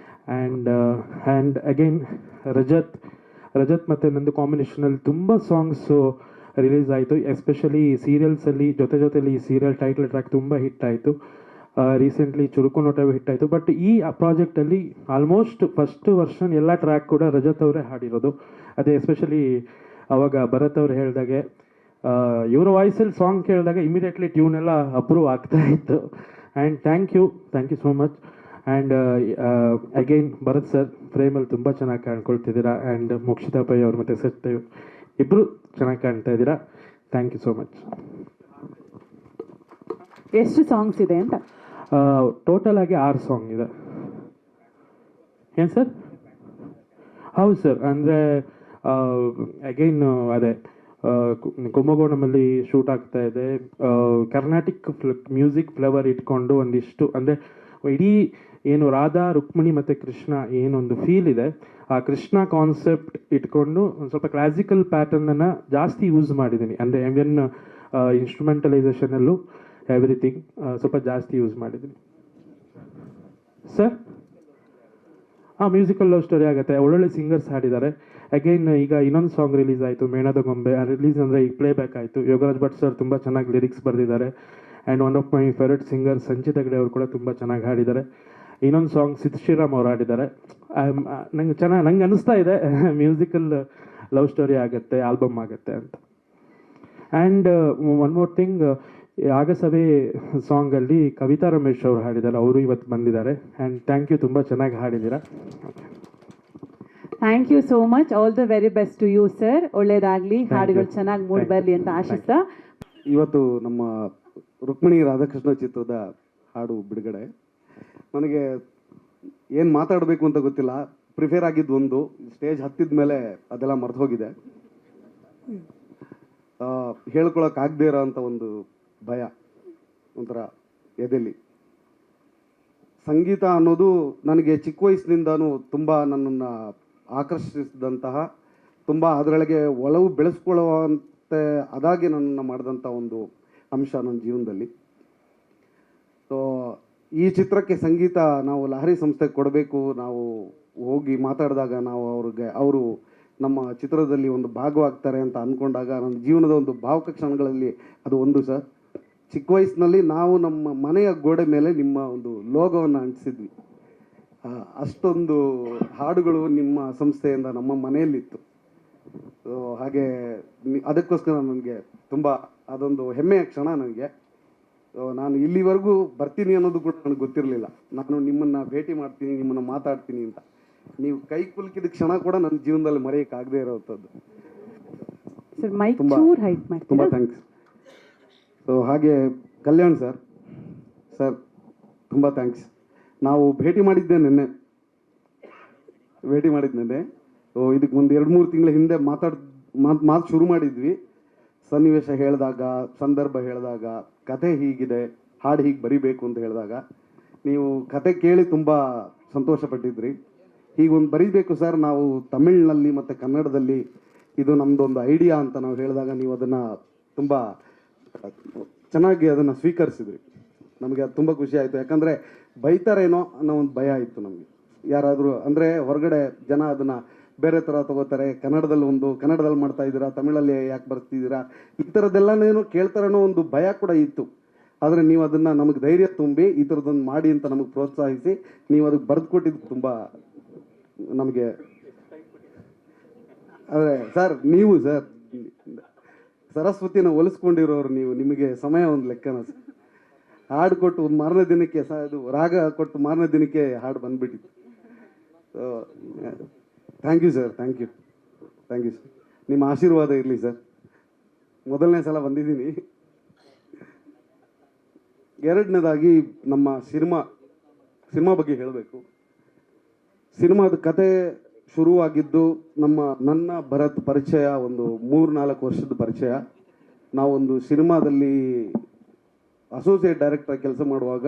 And again Rajath ಮತ್ತು ನಂದು ಕಾಂಬಿನೇಷನಲ್ಲಿ ತುಂಬ ಸಾಂಗ್ಸು ರಿಲೀಸ್ ಆಯಿತು. ಎಸ್ಪೆಷಲಿ ಸೀರಿಯಲ್ಸಲ್ಲಿ ಜೊತೆಲಿ ಈ ಸೀರಿಯಲ್ ಟೈಟಲ್ ಟ್ರ್ಯಾಕ್ ತುಂಬ ಹಿಟ್ ಆಯಿತು. ರೀಸೆಂಟ್ಲಿ ಚುರುಕು ನೋಟವೇ ಹಿಟ್ ಆಯಿತು. ಬಟ್ ಈ ಪ್ರಾಜೆಕ್ಟಲ್ಲಿ ಆಲ್ಮೋಸ್ಟ್ ಫಸ್ಟ್ ವರ್ಷನ್ ಎಲ್ಲ ಟ್ರ್ಯಾಕ್ ಕೂಡ ರಜತ್ ಅವರೇ ಹಾಡಿರೋದು. ಅದೇ ಎಸ್ಪೆಷಲಿ ಅವಾಗ ಭರತ್ ಅವರು ಹೇಳಿದಾಗೆ ಇವರ ವಾಯ್ಸಲ್ಲಿ ಸಾಂಗ್ ಕೇಳಿದಾಗ ಇಮಿಡಿಯೇಟ್ಲಿ ಟ್ಯೂನ್ ಎಲ್ಲ ಅಪ್ರೂವ್ ಆಗ್ತಾ ಇತ್ತು. And thank you so much. And again Bharath sir ಫ್ರೇಮಲ್ಲಿ ತುಂಬ ಚೆನ್ನಾಗಿ ಕಾಣ್ಕೊಳ್ತಿದ್ದೀರಾ. ಆ್ಯಂಡ್ ಮೋಕ್ಷಿತಾ ಪೈ ಅವರು ಮತ್ತು ಸತ್ಯ ಇಬ್ಬರು ಚೆನ್ನಾಗಿ ಕಾಣ್ತಾ ಇದ್ದೀರಾ. Thank you so much. ಎಷ್ಟು ಸಾಂಗ್ಸ್ ಇದೆ ಅಂತ? ಟೋಟಲ್ ಆಗಿ 6 ಸಾಂಗ್ ಇದೆ. ಏನು ಸರ್? ಹೌದು ಸರ್, ಅಂದರೆ ಅಗೈನ್ ಅದೇ ಕುಂಭಕೋಣಮಲ್ಲಿ ಶೂಟ್ ಆಗ್ತಾ ಇದೆ. ಕರ್ನಾಟಿಕ್ ಮ್ಯೂಸಿಕ್ ಫ್ಲೇವರ್ ಇಟ್ಕೊಂಡು ಒಂದಿಷ್ಟು, ಅಂದರೆ ಇಡೀ ಏನು ರಾಧಾ ರುಕ್ಮಿಣಿ ಮತ್ತು ಕೃಷ್ಣ ಏನೊಂದು ಫೀಲ್ ಇದೆ, ಆ ಕೃಷ್ಣ ಕಾನ್ಸೆಪ್ಟ್ ಇಟ್ಕೊಂಡು ಒಂದು ಸ್ವಲ್ಪ ಕ್ಲಾಸಿಕಲ್ ಪ್ಯಾಟರ್ನನ್ನು ಜಾಸ್ತಿ ಯೂಸ್ ಮಾಡಿದ್ದೀನಿ. ಅಂದರೆ ಎನ್ ಇನ್ಸ್ಟ್ರೂಮೆಂಟಲೈಸೇಷನಲ್ಲೂ ಎವ್ರಿಥಿಂಗ್ ಸ್ವಲ್ಪ ಜಾಸ್ತಿ ಯೂಸ್ ಮಾಡಿದ್ದೀನಿ ಸರ್. ಮ್ಯೂಸಿಕಲ್ ಲವ್ ಸ್ಟೋರಿ ಆಗುತ್ತೆ, ಒಳ್ಳೊಳ್ಳೆ ಸಿಂಗರ್ಸ್ ಹಾಡಿದ್ದಾರೆ. ಅಗೈನ್ ಈಗ ಇನ್ನೊಂದು ಸಾಂಗ್ ರಿಲೀಸ್ ಆಯಿತು, ಮೇಣದ ಗೊಂಬೆ. ರಿಲೀಸ್ ಅಂದರೆ ಈಗ ಪ್ಲೇ ಬ್ಯಾಕ್ ಆಯಿತು. ಯೋಗರಾಜ್ ಭಟ್ ಸರ್ ತುಂಬ ಚೆನ್ನಾಗಿ ಲಿರಿಕ್ಸ್ ಬರೆದಿದ್ದಾರೆ. And one of my favourite singer Sanchit Hegde ಅವರು ಕೂಡ ತುಂಬ ಚೆನ್ನಾಗಿ ಹಾಡಿದ್ದಾರೆ. ಇನ್ನೊಂದು ಸಾಂಗ್ ಸಿದ್ ಶ್ರೀರಾಮ್ ಅವರು ಹಾಡಿದ್ದಾರೆ. ನಂಗೆ ಅನ್ನಿಸ್ತಾ ಇದೆ ಮ್ಯೂಸಿಕಲ್ ಲವ್ ಸ್ಟೋರಿ ಆಗುತ್ತೆ, ಆಲ್ಬಮ್ ಆಗುತ್ತೆ ಅಂತ. ಆ್ಯಂಡ್ ಒನ್ ಮೋರ್ ಥಿಂಗ್, ಆಗಸಭೆ ಸಾಂಗಲ್ಲಿ ಕವಿತಾ ರಮೇಶ್ ಅವರು ಹಾಡಿದ್ದಾರೆ, ಅವರು ಇವತ್ತು ಬಂದಿದ್ದಾರೆ. ಆ್ಯಂಡ್ ಥ್ಯಾಂಕ್ ಯು, ತುಂಬ ಚೆನ್ನಾಗಿ ಹಾಡಿದ್ದೀರಾ. Thank you so much. All the very best to you sir. ಒಳ್ಳೇದಾಗಲಿ, ಹಾಡುಗಳು ಚೆನ್ನಾಗಿ ಮೂಡಿ ಬರಲಿ ಅಂತ ಆಶಿಸ್ತಾ. ಇವತ್ತು ನಮ್ಮ ರುಕ್ಮಿಣಿ ರಾಧಾಕೃಷ್ಣ ಚಿತ್ರದ ಹಾಡು ಬಿಡುಗಡೆ. ನನಗೆ ಏನು ಮಾತಾಡಬೇಕು ಅಂತ ಗೊತ್ತಿಲ್ಲ. ಪ್ರಿಫೇರ್ ಆಗಿದ್ದು ಒಂದು, ಸ್ಟೇಜ್ ಹತ್ತಿದ ಮೇಲೆ ಅದೆಲ್ಲ ಮರೆತು ಹೋಗಿದೆ. ಹೇಳ್ಕೊಳಕ್ಕಾಗದೇ ಇರೋ ಅಂಥ ಒಂದು ಭಯ ಒಂಥರ ಎದೆಲಿ. ಸಂಗೀತ ಅನ್ನೋದು ನನಗೆ ಚಿಕ್ಕ ವಯಸ್ಸಿನಿಂದನೂ ತುಂಬ ನನ್ನನ್ನು ಆಕರ್ಷಿಸಿದಂತಹ, ತುಂಬ ಅದರೊಳಗೆ ಒಲವು ಬೆಳೆಸ್ಕೊಳ್ಳುವಂತೆ ಅದಾಗಿ ನನ್ನನ್ನು ಮಾಡಿದಂಥ ಒಂದು ಅಂಶ ನನ್ನ ಜೀವನದಲ್ಲಿ. ಸೊ ಈ ಚಿತ್ರಕ್ಕೆ ಸಂಗೀತ ನಾವು ಲಹರಿ ಸಂಸ್ಥೆಗೆ ಕೊಡಬೇಕು, ನಾವು ಹೋಗಿ ಮಾತಾಡಿದಾಗ ನಾವು ಅವರು ನಮ್ಮ ಚಿತ್ರದಲ್ಲಿ ಒಂದು ಭಾಗವಾಗ್ತಾರೆ ಅಂತ ಅಂದ್ಕೊಂಡಾಗ ನನ್ನ ಜೀವನದ ಒಂದು ಭಾವುಕ ಕ್ಷಣಗಳಲ್ಲಿ ಅದು ಒಂದು ಸರ್. ಚಿಕ್ಕ ವಯಸ್ಸಿನಲ್ಲಿ ನಾವು ನಮ್ಮ ಮನೆಯ ಗೋಡೆ ಮೇಲೆ ನಿಮ್ಮ ಒಂದು ಲೋಗೋವನ್ನು ಅಂಟಿಸಿದ್ವಿ. ಅಷ್ಟೊಂದು ಹಾಡುಗಳು ನಿಮ್ಮ ಸಂಸ್ಥೆಯಿಂದ ನಮ್ಮ ಮನೆಯಲ್ಲಿತ್ತು. ಸೊ ಹಾಗೆ ಅದಕ್ಕೋಸ್ಕರ ನನಗೆ ತುಂಬ ಅದೊಂದು ಹೆಮ್ಮೆಯ ಕ್ಷಣ ನನಗೆ. ನಾನು ಇಲ್ಲಿವರೆಗೂ ಬರ್ತೀನಿ ಅನ್ನೋದು ಕೂಡ ನನಗೆ ಗೊತ್ತಿರಲಿಲ್ಲ. ನಾನು ನಿಮ್ಮನ್ನು ಭೇಟಿ ಮಾಡ್ತೀನಿ, ನಿಮ್ಮನ್ನು ಮಾತಾಡ್ತೀನಿ ಅಂತ ನೀವು ಕೈ ಕುಲುಕಿದ ಕ್ಷಣ ಕೂಡ ನನ್ನ ಜೀವನದಲ್ಲಿ ಮರೆಯೋಕ್ಕಾಗದೇ ಇರೋವಂಥದ್ದು. ಸರ್ ಮೈಕ್ ತುಂಬ ಚೂರ್ ಹೈಟ್ ಮಾಡ್ತೀನಿ. ತುಂಬ ಥ್ಯಾಂಕ್ಸ್. ಸೊ ಹಾಗೆ ಕಲ್ಯಾಣ್ ಸರ್ ತುಂಬ ಥ್ಯಾಂಕ್ಸ್. ನಾವು ಭೇಟಿ ಮಾಡಿದ್ದೆ ನೆನ್ನೆ. ಸೊ ಇದಕ್ಕೆ ಒಂದು 2-3 ತಿಂಗಳ ಹಿಂದೆ ಮಾತು ಶುರು ಮಾಡಿದ್ವಿ. ಸನ್ನಿವೇಶ ಹೇಳಿದಾಗ, ಸಂದರ್ಭ ಹೇಳಿದಾಗ, ಕತೆ ಹೀಗಿದೆ, ಹಾಡು ಹೀಗೆ ಬರಿಬೇಕು ಅಂತ ಹೇಳಿದಾಗ ನೀವು ಕತೆ ಕೇಳಿ ತುಂಬ ಸಂತೋಷಪಟ್ಟಿದ್ರಿ. ಹೀಗೊಂದು ಬರೀಬೇಕು ಸರ್ ನಾವು ತಮಿಳಿನಲ್ಲಿ ಮತ್ತು ಕನ್ನಡದಲ್ಲಿ, ಇದು ನಮ್ಮದೊಂದು ಐಡಿಯಾ ಅಂತ ನಾವು ಹೇಳಿದಾಗ ನೀವು ಅದನ್ನು ತುಂಬ ಚೆನ್ನಾಗಿ ಅದನ್ನು ಸ್ವೀಕರಿಸಿದ್ರಿ. ನಮಗೆ ಅದು ತುಂಬ ಖುಷಿ ಆಯಿತು. ಯಾಕಂದರೆ ಬೈತಾರೇನೋ ಅನ್ನೋ ಒಂದು ಭಯ ಇತ್ತು ನಮಗೆ. ಯಾರಾದರೂ ಅಂದರೆ ಹೊರಗಡೆ ಜನ ಅದನ್ನು ಬೇರೆ ಥರ ತಗೋತಾರೆ, ಕನ್ನಡದಲ್ಲಿ ಮಾಡ್ತಾ ಇದ್ದೀರಾ, ತಮಿಳಲ್ಲಿ ಯಾಕೆ ಬರ್ತಿದ್ದೀರಾ, ಈ ಥರದ್ದೆಲ್ಲನೇನು ಕೇಳ್ತಾರೇನೋ ಒಂದು ಭಯ ಕೂಡ ಇತ್ತು. ಆದರೆ ನೀವು ಅದನ್ನು ನಮಗೆ ಧೈರ್ಯ ತುಂಬಿ ಈ ಥರದ್ದೊಂದು ಮಾಡಿ ಅಂತ ನಮಗೆ ಪ್ರೋತ್ಸಾಹಿಸಿ ನೀವು ಅದಕ್ಕೆ ಬರೆದು ಕೊಟ್ಟಿದ್ದು ತುಂಬ ನಮಗೆ. ಆದರೆ ಸರ್ ನೀವು ಸರಸ್ವತಿನ ಒಲಿಸ್ಕೊಂಡಿರೋರು ನೀವು. ನಿಮಗೆ ಸಮಯ ಒಂದು ಲೆಕ್ಕನ ಸರ್. ಹಾಡು ಕೊಟ್ಟು ಮಾರನೇ ದಿನಕ್ಕೆ ಇದು ರಾಗ ಕೊಟ್ಟು ಮಾರನೇ ದಿನಕ್ಕೆ ಹಾಡು ಬಂದ್ಬಿಟ್ಟಿತ್ತು. Thank you sir, thank you sir. ನಿಮ್ಮ ಆಶೀರ್ವಾದ ಇರಲಿ ಸರ್. ಮೊದಲನೇ ಸಲ ಬಂದಿದ್ದೀನಿ. ಎರಡನೇದಾಗಿ ನಮ್ಮ ಸಿನಿಮಾ ಬಗ್ಗೆ ಹೇಳಬೇಕು. ಸಿನಿಮಾದ ಕತೆ ಶುರುವಾಗಿದ್ದು ನನ್ನ ಭರತ್ ಪರಿಚಯ ಒಂದು 3-4 ವರ್ಷದ ಪರಿಚಯ. ನಾವೊಂದು ಸಿನಿಮಾದಲ್ಲಿ ಅಸೋಸಿಯೇಟ್ ಡೈರೆಕ್ಟರ್ ಕೆಲಸ ಮಾಡುವಾಗ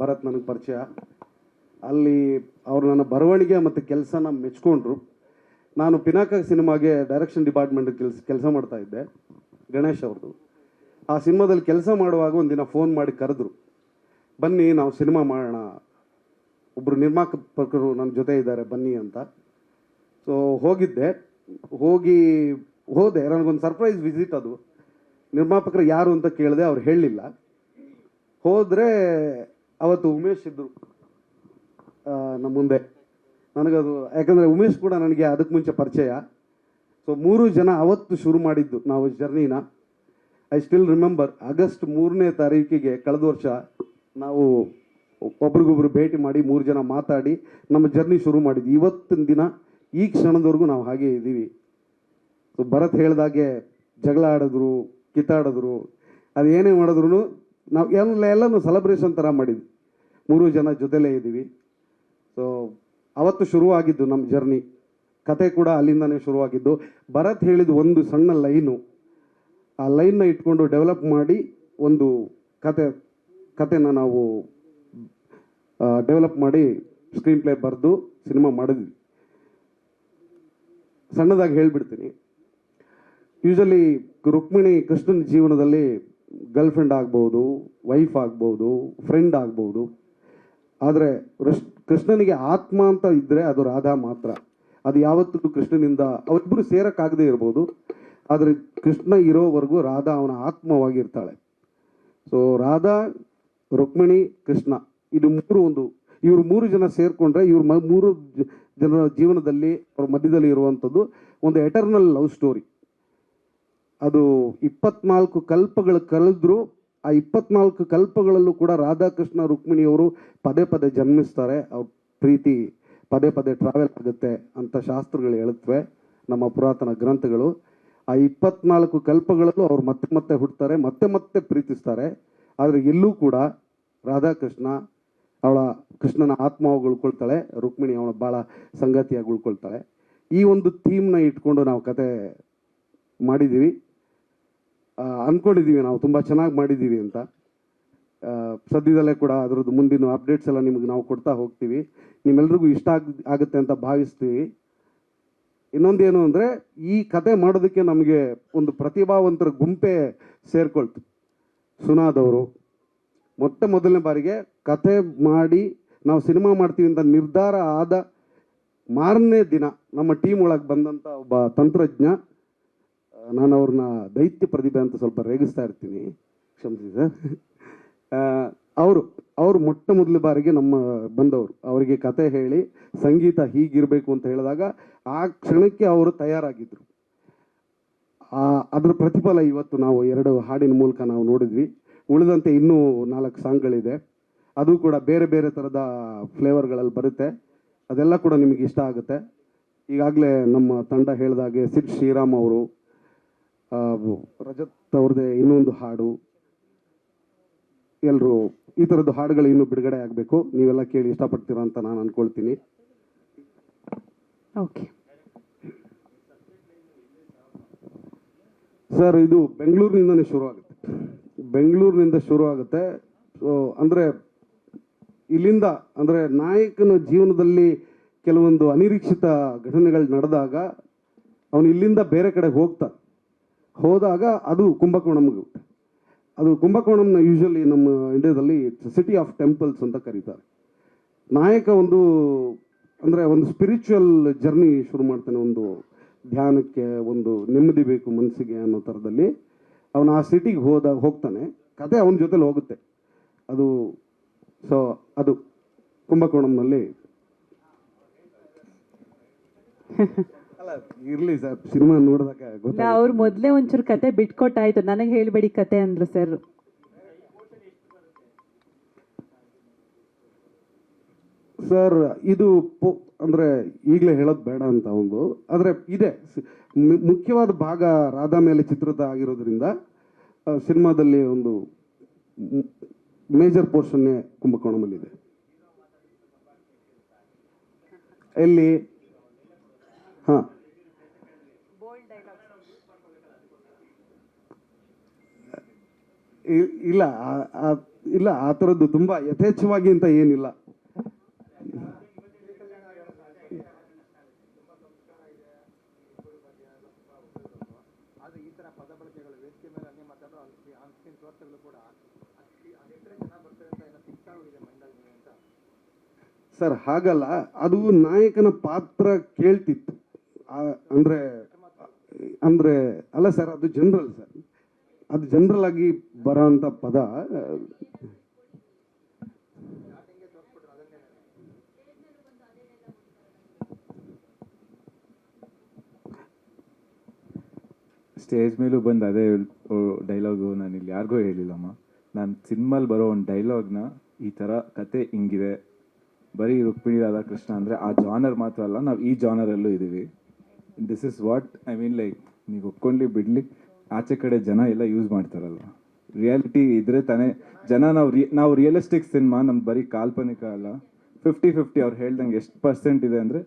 ಭರತ್ ನನಗೆ ಪರಿಚಯ. ಅಲ್ಲಿ ಅವರು ನನ್ನ ಬರವಣಿಗೆ ಮತ್ತು ಕೆಲಸನ ಮೆಚ್ಕೊಂಡ್ರು. ನಾನು ಪಿನಾಕ ಸಿನಿಮಾಗೆ ಡೈರೆಕ್ಷನ್ ಡಿಪಾರ್ಟ್ಮೆಂಟ್ ಕೆಲಸ ಮಾಡ್ತಾ ಇದ್ದೆ, ಗಣೇಶ್ ಅವ್ರದ್ದು. ಆ ಸಿನಿಮಾದಲ್ಲಿ ಕೆಲಸ ಮಾಡುವಾಗ ಒಂದಿನ ಫೋನ್ ಮಾಡಿ ಕರೆದ್ರು, ಬನ್ನಿ ನಾವು ಸಿನಿಮಾ ಮಾಡೋಣ, ಒಬ್ಬರು ನಿರ್ಮಾಪಕರು ನನ್ನ ಜೊತೆ ಇದ್ದಾರೆ ಬನ್ನಿ ಅಂತ. ಸೊ ಹೋದೆ. ನನಗೊಂದು ಸರ್ಪ್ರೈಸ್ ವಿಸಿಟ್ ಅದು. ನಿರ್ಮಾಪಕರು ಯಾರು ಅಂತ ಕೇಳಿದೆ, ಅವ್ರು ಹೇಳಲಿಲ್ಲ. ಹೋದರೆ ಅವತ್ತು ಉಮೇಶ್ ಇದ್ದರು ನಮ್ಮ ಮುಂದೆ. ನನಗದು ಯಾಕಂದರೆ ಉಮೇಶ್ ಕೂಡ ನನಗೆ ಅದಕ್ಕೆ ಮುಂಚೆ ಪರಿಚಯ. ಸೊ 3 ಜನ ಅವತ್ತು ಶುರು ಮಾಡಿದ್ದು ನಾವು ಜರ್ನಿನ. ಐ ಸ್ಟಿಲ್ ರಿಮೆಂಬರ್, ಆಗಸ್ಟ್ 3ನೇ ತಾರೀಕಿಗೆ ಕಳೆದ ವರ್ಷ ನಾವು ಒಬ್ರಿಗೊಬ್ರು ಭೇಟಿ ಮಾಡಿ 3 ಜನ ಮಾತಾಡಿ ನಮ್ಮ ಜರ್ನಿ ಶುರು ಮಾಡಿದ್ವಿ. ಇವತ್ತಿನ ದಿನ ಈ ಕ್ಷಣದವರೆಗೂ ನಾವು ಹಾಗೆ ಇದ್ದೀವಿ. ಸೊ ಭರತ್ ಹೇಳಿದಾಗೆ ಜಗಳ ಆಡಿದ್ರು, ಕಿತ್ತಾಡಿದ್ರು, ಅದು ಏನೇ ಮಾಡಿದ್ರು ನಾವು ಎಲ್ಲನೂ ಸೆಲೆಬ್ರೇಷನ್ ಥರ ಮಾಡಿದ್ವಿ. 3 ಜನ ಜೊತೆಲೇ ಇದ್ದೀವಿ. ಸೊ ಅವತ್ತು ಶುರುವಾಗಿದ್ದು ನಮ್ಮ ಜರ್ನಿ. ಕತೆ ಕೂಡ ಅಲ್ಲಿಂದನೇ ಶುರುವಾಗಿದ್ದು. ಭರತ್ ಹೇಳಿದ ಒಂದು ಸಣ್ಣ ಲೈನು, ಆ ಲೈನ್ನ ಇಟ್ಕೊಂಡು ಡೆವಲಪ್ ಮಾಡಿ ಒಂದು ಕತೆನ ನಾವು ಡೆವಲಪ್ ಮಾಡಿ ಸ್ಕ್ರೀನ್ ಪ್ಲೇ ಬರೆದು ಸಿನಿಮಾ ಮಾಡಿದ್ವಿ. ಸಣ್ಣದಾಗಿ ಹೇಳ್ಬಿಡ್ತೀನಿ. ಯೂಶಲಿ ರುಕ್ಮಿಣಿ ಕೃಷ್ಣನ ಜೀವನದಲ್ಲಿ ಗರ್ಲ್ ಫ್ರೆಂಡ್ ಆಗ್ಬೋದು, ವೈಫ್ ಆಗ್ಬೋದು, ಫ್ರೆಂಡ್ ಆಗ್ಬೋದು. ಆದರೆ ಕೃಷ್ಣನಿಗೆ ಆತ್ಮ ಅಂತ ಇದ್ದರೆ ಅದು ರಾಧಾ ಮಾತ್ರ. ಅದು ಯಾವತ್ತೂ ಕೃಷ್ಣನಿಂದ ಅವರಿಬ್ಬರು ಸೇರೋಕ್ಕಾಗದೇ ಇರ್ಬೋದು, ಆದರೆ ಕೃಷ್ಣ ಇರೋವರೆಗೂ ರಾಧಾ ಅವನ ಆತ್ಮವಾಗಿರ್ತಾಳೆ. ಸೊ ರಾಧಾ, ರುಕ್ಮಿಣಿ, ಕೃಷ್ಣ ಇದು ಇವರು 3 ಜನ ಸೇರಿಕೊಂಡ್ರೆ ಇವ್ರ 3 ಜನರ ಜೀವನದಲ್ಲಿ ಅವ್ರ ಮಧ್ಯದಲ್ಲಿ ಇರುವಂಥದ್ದು ಒಂದು ಎಟರ್ನಲ್ ಲವ್ ಸ್ಟೋರಿ. ಅದು 24 ಕಲ್ಪಗಳು ಕಳೆದ್ರು. ಆ 24 ಕಲ್ಪಗಳಲ್ಲೂ ಕೂಡ ರಾಧಾಕೃಷ್ಣ ರುಕ್ಮಿಣಿಯವರು ಪದೇ ಪದೇ ಜನ್ಮಿಸ್ತಾರೆ. ಅವ್ರ ಪ್ರೀತಿ ಪದೇ ಪದೇ ಟ್ರಾವೆಲ್ ಆಗುತ್ತೆ ಅಂತ ಶಾಸ್ತ್ರಗಳು ಹೇಳುತ್ತವೆ, ನಮ್ಮ ಪುರಾತನ ಗ್ರಂಥಗಳು. ಆ 24 ಕಲ್ಪಗಳಲ್ಲೂ ಅವ್ರು ಮತ್ತೆ ಮತ್ತೆ ಹುಟ್ಟುತ್ತಾರೆ, ಮತ್ತೆ ಮತ್ತೆ ಪ್ರೀತಿಸ್ತಾರೆ. ಆದರೆ ಎಲ್ಲೂ ಕೂಡ ರಾಧಾಕೃಷ್ಣ ಅವಳ ಕೃಷ್ಣನ ಆತ್ಮವಾಗಿ ಉಳ್ಕೊಳ್ತಾಳೆ, ರುಕ್ಮಿಣಿ ಅವಳ ಭಾಳ ಸಂಗತಿಯಾಗಿ ಉಳ್ಕೊಳ್ತಾಳೆ. ಈ ಒಂದು ಥೀಮ್ನ ಇಟ್ಕೊಂಡು ನಾವು ಕತೆ ಮಾಡಿದ್ದೀವಿ. ಅಂದ್ಕೊಂಡಿದ್ದೀವಿ ನಾವು ತುಂಬ ಚೆನ್ನಾಗಿ ಮಾಡಿದ್ದೀವಿ ಅಂತ. ಸದ್ಯದಲ್ಲೇ ಕೂಡ ಅದರದ್ದು ಮುಂದಿನ ಅಪ್ಡೇಟ್ಸ್ ಎಲ್ಲ ನಿಮಗೆ ನಾವು ಕೊಡ್ತಾ ಹೋಗ್ತೀವಿ. ನಿಮ್ಮೆಲ್ರಿಗೂ ಇಷ್ಟ ಆಗುತ್ತೆ ಅಂತ ಭಾವಿಸ್ತೀವಿ. ಇನ್ನೊಂದೇನು ಅಂದರೆ, ಈ ಕತೆ ಮಾಡೋದಕ್ಕೆ ನಮಗೆ ಒಂದು ಪ್ರತಿಭಾವಂತರ ಗುಂಪೇ ಸೇರ್ಕೊಳ್ತು. ಸುನಾದವರು ಮೊದಲನೇ ಬಾರಿಗೆ ಕತೆ ಮಾಡಿ ನಾವು ಸಿನಿಮಾ ಮಾಡ್ತೀವಿ ಅಂತ ನಿರ್ಧಾರ ಆದ ಮಾರನೇ ದಿನ ನಮ್ಮ ಟೀಮ್ ಒಳಗೆ ಬಂದಂಥ ಒಬ್ಬ ತಂತ್ರಜ್ಞ, ನಾನು ಅವ್ರನ್ನ ದೈತ್ಯ ಪ್ರತಿಭೆ ಅಂತ ಸ್ವಲ್ಪ ರೇಗಿಸ್ತಾ ಇರ್ತೀನಿ, ಕ್ಷಮಿಸಿ ಸರ್. ಅವರು ಮೊದಲ ಬಾರಿಗೆ ಬಂದವರು. ಅವರಿಗೆ ಕತೆ ಹೇಳಿ ಸಂಗೀತ ಹೀಗಿರಬೇಕು ಅಂತ ಹೇಳಿದಾಗ ಆ ಕ್ಷಣಕ್ಕೆ ಅವರು ತಯಾರಾಗಿದ್ದರು. ಅದರ ಪ್ರತಿಫಲ ಇವತ್ತು ನಾವು 2 ಹಾಡಿನ ಮೂಲಕ ನಾವು ನೋಡಿದ್ವಿ. ಉಳಿದಂತೆ ಇನ್ನೂ 4 ಸಾಂಗ್ಗಳಿದೆ. ಅದು ಕೂಡ ಬೇರೆ ಬೇರೆ ಥರದ ಫ್ಲೇವರ್ಗಳಲ್ಲಿ ಬರುತ್ತೆ. ಅದೆಲ್ಲ ಕೂಡ ನಿಮಗೆ ಇಷ್ಟ ಆಗುತ್ತೆ. ಈಗಾಗಲೇ ನಮ್ಮ ತಂಡ ಹೇಳಿದಾಗೆ ಸಿಡ್ ಶ್ರೀರಾಮ್ ಅವರು, ರಜತ್ ಅವ್ರದ್ದೇ ಇನ್ನೊಂದು ಹಾಡು, ಎಲ್ಲರೂ ಈ ಥರದ್ದು ಹಾಡುಗಳು ಇನ್ನೂ ಬಿಡುಗಡೆ ಆಗಬೇಕು. ನೀವೆಲ್ಲ ಕೇಳಿ ಇಷ್ಟಪಡ್ತೀರಾ ಅಂತ ನಾನು ಅಂದ್ಕೊಳ್ತೀನಿ. ಓಕೆ ಸರ್, ಇದು ಬೆಂಗಳೂರಿನಿಂದನೇ ಶುರು ಆಗುತ್ತೆ. ಸೊ ಅಂದರೆ ಇಲ್ಲಿಂದ ಅಂದರೆ ನಾಯಕನ ಜೀವನದಲ್ಲಿ ಕೆಲವೊಂದು ಅನಿರೀಕ್ಷಿತ ಘಟನೆಗಳು ನಡೆದಾಗ ಅವನು ಇಲ್ಲಿಂದ ಬೇರೆ ಕಡೆ ಹೋದಾಗ ಅದು ಕುಂಭಕೋಣಂಗೆ. ಅದು ಕುಂಭಕೋಣಂನ ಯೂಶಲಿ ನಮ್ಮ ಇಂಡಿಯಾದಲ್ಲಿ ಸಿಟಿ ಆಫ್ ಟೆಂಪಲ್ಸ್ ಅಂತ ಕರೀತಾರೆ. ನಾಯಕ ಒಂದು ಸ್ಪಿರಿಚುವಲ್ ಜರ್ನಿ ಶುರು ಮಾಡ್ತಾನೆ. ಒಂದು ಧ್ಯಾನಕ್ಕೆ, ಒಂದು ನೆಮ್ಮದಿ ಬೇಕು ಮನಸ್ಸಿಗೆ ಅನ್ನೋ ಥರದಲ್ಲಿ ಅವನು ಆ ಸಿಟಿಗೆ ಹೋಗ್ತಾನೆ. ಕತೆ ಅವನ ಜೊತೆಲಿ ಹೋಗುತ್ತೆ. ಅದು ಕುಂಭಕೋಣಂನಲ್ಲಿ ಅಲ್ಲ, ಇರಲಿ ಸರ್, ಸಿನಿಮಾ ನೋಡಿದಾಗ ಗೊತ್ತಾಗ. ಅವ್ರು ಮೊದಲೇ ಒಂಚೂರು ಕತೆ ಬಿಟ್ಕೊಟ್ಟಾಯ್ತು, ನನಗೆ ಹೇಳ್ಬೇಡಿ ಕತೆ ಅಂದ್ರು ಸರ್. ಸರ್ ಇದು ಅಂದರೆ ಈಗಲೇ ಹೇಳೋದು ಬೇಡ ಅಂತ ಒಂದು, ಆದರೆ ಇದೆ ಮುಖ್ಯವಾದ ಭಾಗ ರಾಧಾ ಮೇಲೆ ಚಿತ್ರಿತ ಆಗಿರೋದ್ರಿಂದ ಸಿನಿಮಾದಲ್ಲಿ ಒಂದು ಮೇಜರ್ ಪೋರ್ಷನ್ನೇ ಕುಂಭಕೋಣಮಲ್ಲಿದೆ. ಎಲ್ಲಿ? ಹಾಂ, ಇಲ್ಲ ಇಲ್ಲ, ಆ ಥರದ್ದು ತುಂಬ ಯಥೇಚ್ಛವಾಗಿ ಅಂತ ಏನಿಲ್ಲ. ಸರ್ ಹಾಗಲ್ಲ, ಅದು ನಾಯಕನ ಪಾತ್ರ ಕೇಳ್ತಿತ್ತು. ಅಂದರೆ ಅಂದರೆ ಅಲ್ಲ ಸರ್, ಅದು ಜನರಲ್ ಸರ್, ಅದು ಜನರಲ್ ಆಗಿ ಬರೋಂಥ ಪದ. ಸ್ಟೇಜ್ ಮೇಲೂ ಬಂದು ಅದೇ ಡೈಲಾಗು ನಾನು ಇಲ್ಲಿ ಯಾರಿಗೂ ಹೇಳಿಲ್ಲಮ್ಮ. ನಾನು ಸಿನಿಮಾಲ್ ಬರೋ ಒಂದು ಡೈಲಾಗ್ನ ಈ ಥರ ಕತೆ ಹಿಂಗಿದೆ, ಬರೀ ರುಕ್ಮಿಣಿ ರಾಧಾಕೃಷ್ಣ ಅಂದರೆ ಆ ಜಾನರ್ ಮಾತ್ರ ಅಲ್ಲ, ನಾವು ಈ ಜಾನರಲ್ಲೂ ಇದ್ದೀವಿ. This is what I mean, like ನೀವು ಒಪ್ಕೊಳ್ಳಿ ಬಿಡಲಿ, ಆಚೆ ಕಡೆ ಜನ ಎಲ್ಲ ಯೂಸ್ ಮಾಡ್ತಾರಲ್ಲ, ರಿಯಾಲಿಟಿ ಇದ್ರೆ ತಾನೇ ಜನ. ನಾವು ರಿಯಲಿಸ್ಟಿಕ್ ಸಿನಿಮಾ, ನಮ್ದು ಬರೀ ಕಾಲ್ಪನಿಕ ಅಲ್ಲ. 50-50 ಅವ್ರು ಹೇಳ್ದಂಗೆ ಎಷ್ಟು % ಇದೆ ಅಂದರೆ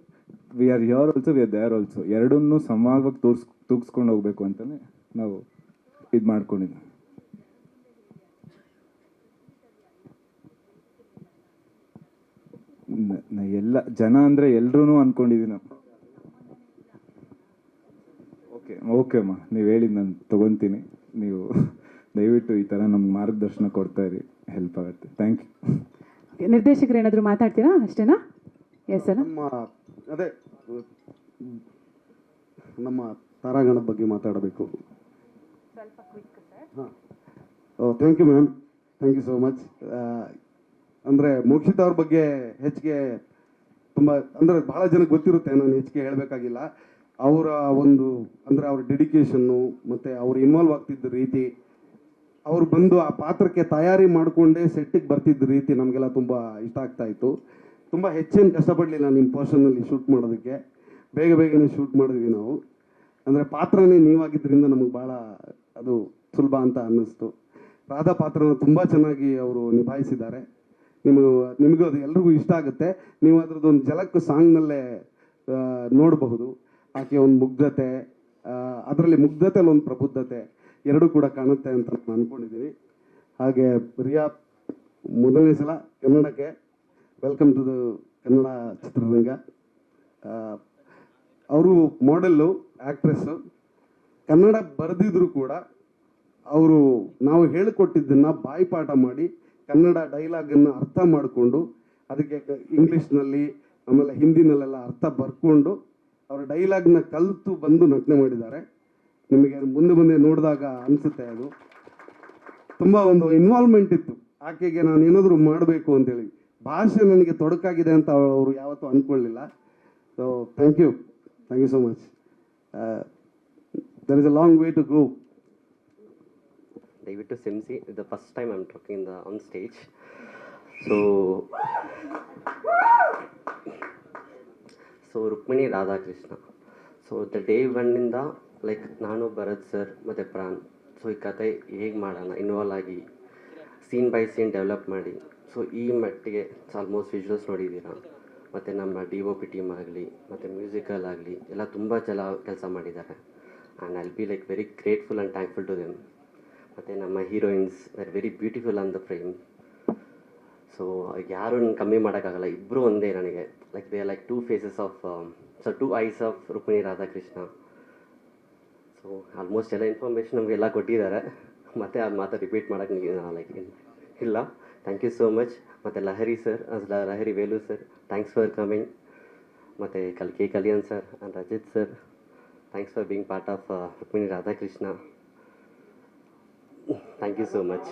we are here also, we are there also. ಎರಡನ್ನೂ ಸಮವಾಗಿ ತೂಗಿಸ್ಕೊಂಡು ಹೋಗ್ಬೇಕು ಅಂತಲೇ ನಾವು ಇದು ಮಾಡ್ಕೊಂಡಿದ್ವಿ. ಎಲ್ಲ ಜನ ಅಂದರೆ ಎಲ್ರೂ ಅಂದ್ಕೊಂಡಿದ್ದೀವಿ ನಾವು. ಓಕೆ ಅಮ್ಮ, ನೀವು ಹೇಳಿದ್ದು ನಾನು ತೊಗೊತೀನಿ. ನೀವು ದಯವಿಟ್ಟು ಈ ಥರ ನಮ್ಗೆ ಮಾರ್ಗದರ್ಶನ ಕೊಡ್ತಾ ಇರಿ, ಹೆಲ್ಪ್ ಆಗುತ್ತೆ. Thank you. ನಿರ್ದೇಶಕರು ಏನಾದರೂ ಮಾತಾಡ್ತೀರಾ? ಅಷ್ಟೇನಾ? ಎಸ್ ಅಲ್ಲ, ಅದೇ ನಮ್ಮ ತಾರಾಗಣ ಬಗ್ಗೆ ಮಾತಾಡಬೇಕು. ಹಾಂ, thank you ma'am, thank you so much. ಅಂದರೆ ಮೋಕ್ಷಿತ್ ಅವ್ರ ಬಗ್ಗೆ ಹೆಚ್ಚಿಗೆ ತುಂಬ ಅಂದರೆ ಭಾಳ ಜನಕ್ಕೆ ಗೊತ್ತಿರುತ್ತೆ, ನಾನು ಹೆಚ್ಚಿಗೆ ಹೇಳಬೇಕಾಗಿಲ್ಲ. ಅವರ ಒಂದು ಅಂದರೆ ಅವ್ರ ಡೆಡಿಕೇಶನ್ನು ಮತ್ತು ಅವ್ರು ಇನ್ವಾಲ್ವ್ ಆಗ್ತಿದ್ದ ರೀತಿ, ಅವ್ರು ಬಂದು ಆ ಪಾತ್ರಕ್ಕೆ ತಯಾರಿ ಮಾಡಿಕೊಂಡೇ ಸೆಟ್ಟಿಗೆ ಬರ್ತಿದ್ದ ರೀತಿ ನಮಗೆಲ್ಲ ತುಂಬ ಇಷ್ಟ ಆಗ್ತಾಯಿತ್ತು. ತುಂಬ ಹೆಚ್ಚೇನು ಕಷ್ಟಪಡಲಿಲ್ಲ ನಿಮ್ಮ ಪೋರ್ಷನಲ್ಲಿ ಶೂಟ್ ಮಾಡೋದಕ್ಕೆ, ಬೇಗನೆ ಶೂಟ್ ಮಾಡಿದ್ವಿ ನಾವು. ಅಂದರೆ ಪಾತ್ರನೇ ನೀವಾಗಿದ್ದರಿಂದ ನಮಗೆ ಭಾಳ ಅದು ಸುಲಭ ಅಂತ ಅನ್ನಿಸ್ತು. ರಾಧಾ ಪಾತ್ರನ ತುಂಬ ಚೆನ್ನಾಗಿ ಅವರು ನಿಭಾಯಿಸಿದ್ದಾರೆ. ನಿಮಗೂ ಅದು ಎಲ್ರಿಗೂ ಇಷ್ಟ ಆಗುತ್ತೆ. ನೀವು ಅದ್ರದ್ದೊಂದು ಜಲಕ್ ಸಾಂಗ್ನಲ್ಲೇ ನೋಡಬಹುದು. ಆಕೆ ಒಂದು ಮುಗ್ಧತೆ, ಅದರಲ್ಲಿ ಮುಗ್ಧತೆಯಲ್ಲಿ ಒಂದು ಪ್ರಬುದ್ಧತೆ ಎರಡೂ ಕೂಡ ಕಾಣುತ್ತೆ ಅಂತ ನಾನು ಅಂದ್ಕೊಂಡಿದ್ದೀನಿ. ಹಾಗೆ ರಿಯಾ ಮೊದಲನೇ ಸಲ ಕನ್ನಡಕ್ಕೆ, ವೆಲ್ಕಮ್ ಟು ದ ಕನ್ನಡ ಚಿತ್ರರಂಗ. ಅವರು ಮಾಡೆಲ್ಲು, ಆ್ಯಕ್ಟ್ರೆಸ್ಸು, ಕನ್ನಡ ಬರೆದಿದ್ರು ಕೂಡ ಅವರು ನಾವು ಹೇಳಿಕೊಟ್ಟಿದ್ದನ್ನು ಬಾಯಿಪಾಠ ಮಾಡಿ ಕನ್ನಡ ಡೈಲಾಗನ್ನು ಅರ್ಥ ಮಾಡಿಕೊಂಡು ಅದಕ್ಕೆ ಇಂಗ್ಲೀಷ್ನಲ್ಲಿ ಆಮೇಲೆ ಹಿಂದಿನಲ್ಲೆಲ್ಲ ಅರ್ಥ ಬರ್ಕೊಂಡು ಅವರ ಡೈಲಾಗ್ನ ಕಲಿತು ಬಂದು ನಟನೆ ಮಾಡಿದ್ದಾರೆ. ನಿಮಗೆ ಮುಂದೆ ನೋಡಿದಾಗ ಅನಿಸುತ್ತೆ, ಅದು ತುಂಬ ಒಂದು ಇನ್ವಾಲ್ವ್ಮೆಂಟ್ ಇತ್ತು ಆಕೆಗೆ. ನಾನು ಏನಾದರೂ ಮಾಡಬೇಕು ಅಂತೇಳಿ ಭಾಷೆ ನನಗೆ ತೊಡಕಾಗಿದೆ ಅಂತ ಅವರು ಯಾವತ್ತೂ ಅಂದ್ಕೊಳ್ಳಿಲ್ಲ. So thank you so much. There is a long way to go. ದಯವಿಟ್ಟು ಕ್ಷಮಿಸಿ, the first time I am talking on stage. So Rukmini Radhakrishna, so the day ಒನ್ನಿಂದ ಲೈಕ್ ನಾನು ಭರತ್ ಸರ್ ಮತ್ತು ಪ್ರಾಣ್, ಸೊ ಈ ಕತೆ ಹೇಗೆ ಮಾಡೋಣ ಇನ್ವಾಲ್ವ್ ಆಗಿ ಸೀನ್ ಬೈ ಸೀನ್ ಡೆವಲಪ್ ಮಾಡಿ, ಸೊ ಈ ಮಟ್ಟಿಗೆ ಆಲ್ಮೋಸ್ಟ್ ವಿಜುವಲ್ಸ್ ನೋಡಿದ್ದೀರಾ. ಮತ್ತು ನಮ್ಮ DOP ಟೀಮ್ ಆಗಲಿ ಮತ್ತು ಮ್ಯೂಸಿಕಲ್ ಆಗಲಿ ಎಲ್ಲ ತುಂಬ ಕೆಲಸ ಮಾಡಿದ್ದಾರೆ. And I'll be like very grateful and thankful to them. ಮತ್ತು ನಮ್ಮ heroines were very beautiful on the frame. So ಯಾರೂ ಕಮ್ಮಿ ಮಾಡೋಕ್ಕಾಗಲ್ಲ, ಇಬ್ಬರು ಒಂದೇ ನನಗೆ. Like they are like 2 faces of two eyes of Rukmini Radhakrishna. So almost ಎಲ್ಲ ಇನ್ಫಾರ್ಮೇಷನ್ ನಮಗೆಲ್ಲ ಕೊಟ್ಟಿದ್ದಾರೆ, ಮತ್ತು ಅದು ಮಾತ್ರ ರಿಪೀಟ್ ಮಾಡೋಕ್ಕೆ ಲೈಕ್ ಇಲ್ಲ. Thank you so much. ಮತ್ತು Lahari sir, Lahari Velu sir, thanks for coming. ಮತ್ತು Kalyan sir and Rajith sir, thanks for being part of Rukmini Radhakrishna. Thank you so much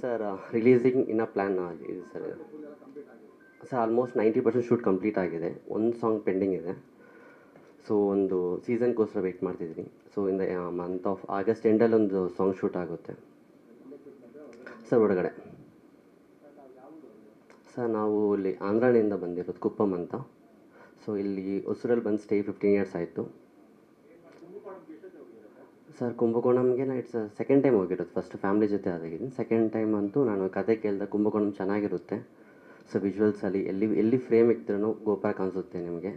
sir. Releasing in a plan ಇದೆ ಸರ್. ಆಲ್ಮೋಸ್ಟ್ 90% ಶೂಟ್ ಕಂಪ್ಲೀಟ್ ಆಗಿದೆ, ಒಂದು ಸಾಂಗ್ ಪೆಂಡಿಂಗ್ ಇದೆ. ಸೊ ಒಂದು ಸೀಸನ್ಗೋಸ್ಕರ ವೆಯ್ಟ್ ಮಾಡ್ತಿದ್ದೀನಿ. So in the month of August ಎಂಡಲ್ಲಿ ಒಂದು ಸಾಂಗ್ ಶೂಟ್ ಆಗುತ್ತೆ ಸರ್ ಹೊರಗಡೆ. ಸರ್ ನಾವು ಇಲ್ಲಿ ಆಂಧ್ರನಿಂದ ಬಂದಿರೋದು, ಕುಪ್ಪಮ್ ಅಂತ. ಸೊ ಇಲ್ಲಿ ಹೊಸೂರಲ್ಲಿ ಬಂದು ಸ್ಟೇ 15 ಇಯರ್ಸ್ ಆಯಿತು ಸರ್. ಕುಂಭಕೋಣಂಗೆ ನಾ ಇಟ್ಸ್ ಸೆಕೆಂಡ್ ಟೈಮ್ ಹೋಗಿರೋದು. ಫಸ್ಟ್ ಫ್ಯಾಮಿಲಿ ಜೊತೆ ಆದಾಗಿದ್ದೀನಿ. ಸೆಕೆಂಡ್ ಟೈಮ್ ಅಂತೂ ನಾನು ಕತೆ ಕೇಳಿದೆ, ಕುಂಭಕೋಣಂ ಚೆನ್ನಾಗಿರುತ್ತೆ. ಸೊ ವಿಜುವಲ್ಸಲ್ಲಿ ಎಲ್ಲಿ ಫ್ರೇಮ್ ಇಕ್ದ್ರೂ ಗೋಪುರ ಕಾಣಿಸುತ್ತೆ ನಿಮಗೆ.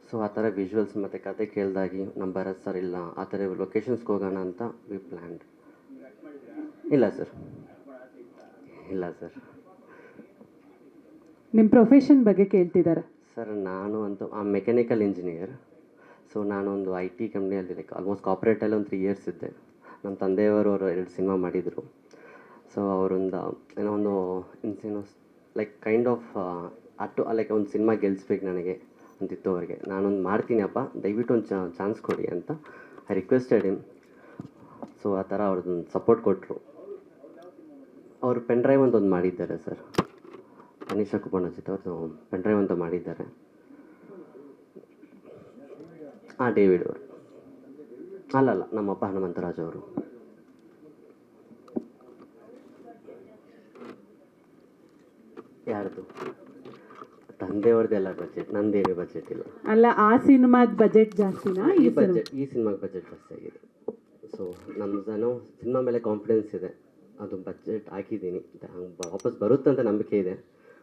ಸೊ ಆ ಥರ ವಿಜುವಲ್ಸ್ ಮತ್ತು ಕತೆ ಕೇಳಿದಾಗಿ ನಮ್ಮ ಭರತ್ ಸರ್ ಇಲ್ಲ ಆ ಥರ ಲೊಕೇಶನ್ಸ್ಗೆ ಹೋಗೋಣ ಅಂತ ವಿ ಪ್ಲ್ಯಾನ್ಡ್. ಇಲ್ಲ ಸರ್, ಇಲ್ಲ ಸರ್. ನಿಮ್ಮ ಪ್ರೊಫೆಷನ್ ಬಗ್ಗೆ ಕೇಳ್ತಿದ್ದಾರೆ ಸರ್ ನಾನು ಅಂತೂ ಮೆಕ್ಯಾನಿಕಲ್ ಇಂಜಿನಿಯರ್. ಸೊ ನಾನೊಂದು IT ಕಂಪ್ನಿಯಲ್ಲಿ ಲೈಕ್ ಆಲ್ಮೋಸ್ಟ್ ಕಾರ್ಪೊರೇಟಲ್ಲಿ ಒಂದು 3 ಇಯರ್ಸ್ ಇದ್ದೆ. ನಮ್ಮ ತಂದೆಯವರು 2 ಸಿನಿಮಾ ಮಾಡಿದರು. ಸೊ ಅವರೊಂದು ಏನೋ ಒಂದು ಇನ್ಸಿನೋ ಲೈಕ್ ಕೈಂಡ್ ಆಫ್ ಲೈಕ್ ಒಂದು ಸಿನಿಮಾ ಗೆಲ್ಲಿಸ್ಬೇಕು ನನಗೆ ಅಂತಿತ್ತು ಅವ್ರಿಗೆ. ನಾನೊಂದು ಮಾಡ್ತೀನಿ ಅಪ್ಪ, ದಯವಿಟ್ಟು ಒಂದು ಚಾನ್ಸ್ ಕೊಡಿ ಅಂತ ಐ ರಿಕ್ವೆಸ್ಟೆಡ್ ಹಿಮ್. ಸೊ ಆ ಥರ ಅವ್ರದ್ದೊಂದು ಸಪೋರ್ಟ್ ಕೊಟ್ಟರು. ಅವರು ಪೆನ್ ಡ್ರೈವ್ ಅಂತ ಒಂದು ಮಾಡಿದ್ದಾರೆ ಸರ್, ಅನಿಶಾ ಕುಪಣಜಿತ್ ಅವರು ಪೆನ್ ಡ್ರೈವ್ ಅಂತ ಮಾಡಿದ್ದಾರೆ. ಡೇವಿಡ್ ಅವರು ಅಲ್ಲ ನಮ್ಮಪ್ಪ ಹನುಮಂತರಾಜ್ ಅವರು. ಯಾರ್ದು? ತಂದೆಯವ್ರದ್ದೆಲ್ಲ ಬಜೆಟ್, ನಂದೇನು ಬಜೆಟ್ ಇಲ್ಲ. ಅಲ್ಲ, ಆ ಸಿನಿಮಾದ ಬಜೆಟ್ ಜಾಸ್ತಿನಾ? ಈ ಸಿನಿಮಾಗೆ ಬಜೆಟ್ ಜಾಸ್ತಿ ಆಗಿದೆ. ಸೊ ನಮ್ಮದೇನೋ ಸಿನಿಮಾ ಮೇಲೆ ಕಾನ್ಫಿಡೆನ್ಸ್ ಇದೆ, ಅದು ಬಜೆಟ್ ಹಾಕಿದ್ದೀನಿ, ವಾಪಸ್ ಬರುತ್ತೆ ಅಂತ ನಂಬಿಕೆ ಇದೆ.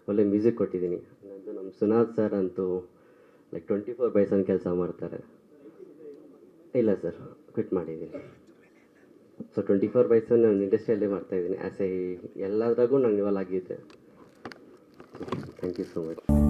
ಒಳ್ಳೆ ಮ್ಯೂಸಿಕ್ ಕೊಟ್ಟಿದ್ದೀನಿ. ಅದು ನಮ್ಮ ಸುನಾಥ್ ಸರ್ ಅಂತೂ ಲೈಕ್ 24/7 ಕೆಲಸ ಮಾಡ್ತಾರೆ. ಇಲ್ಲ ಸರ್, ಕ್ವಿಟ್ ಮಾಡಿದ್ದೀನಿ. ಸೊ 24/7 ನಾನು ಇಂಡಸ್ಟ್ರಿಯಲ್ಲೇ ಮಾಡ್ತಾಯಿದ್ದೀನಿ. ಎಲ್ಲದ್ರಾಗೂ ನಾನು ಇನ್ವಾಲ್ವ್ ಆಗಿದ್ದೆ. Thank you so much.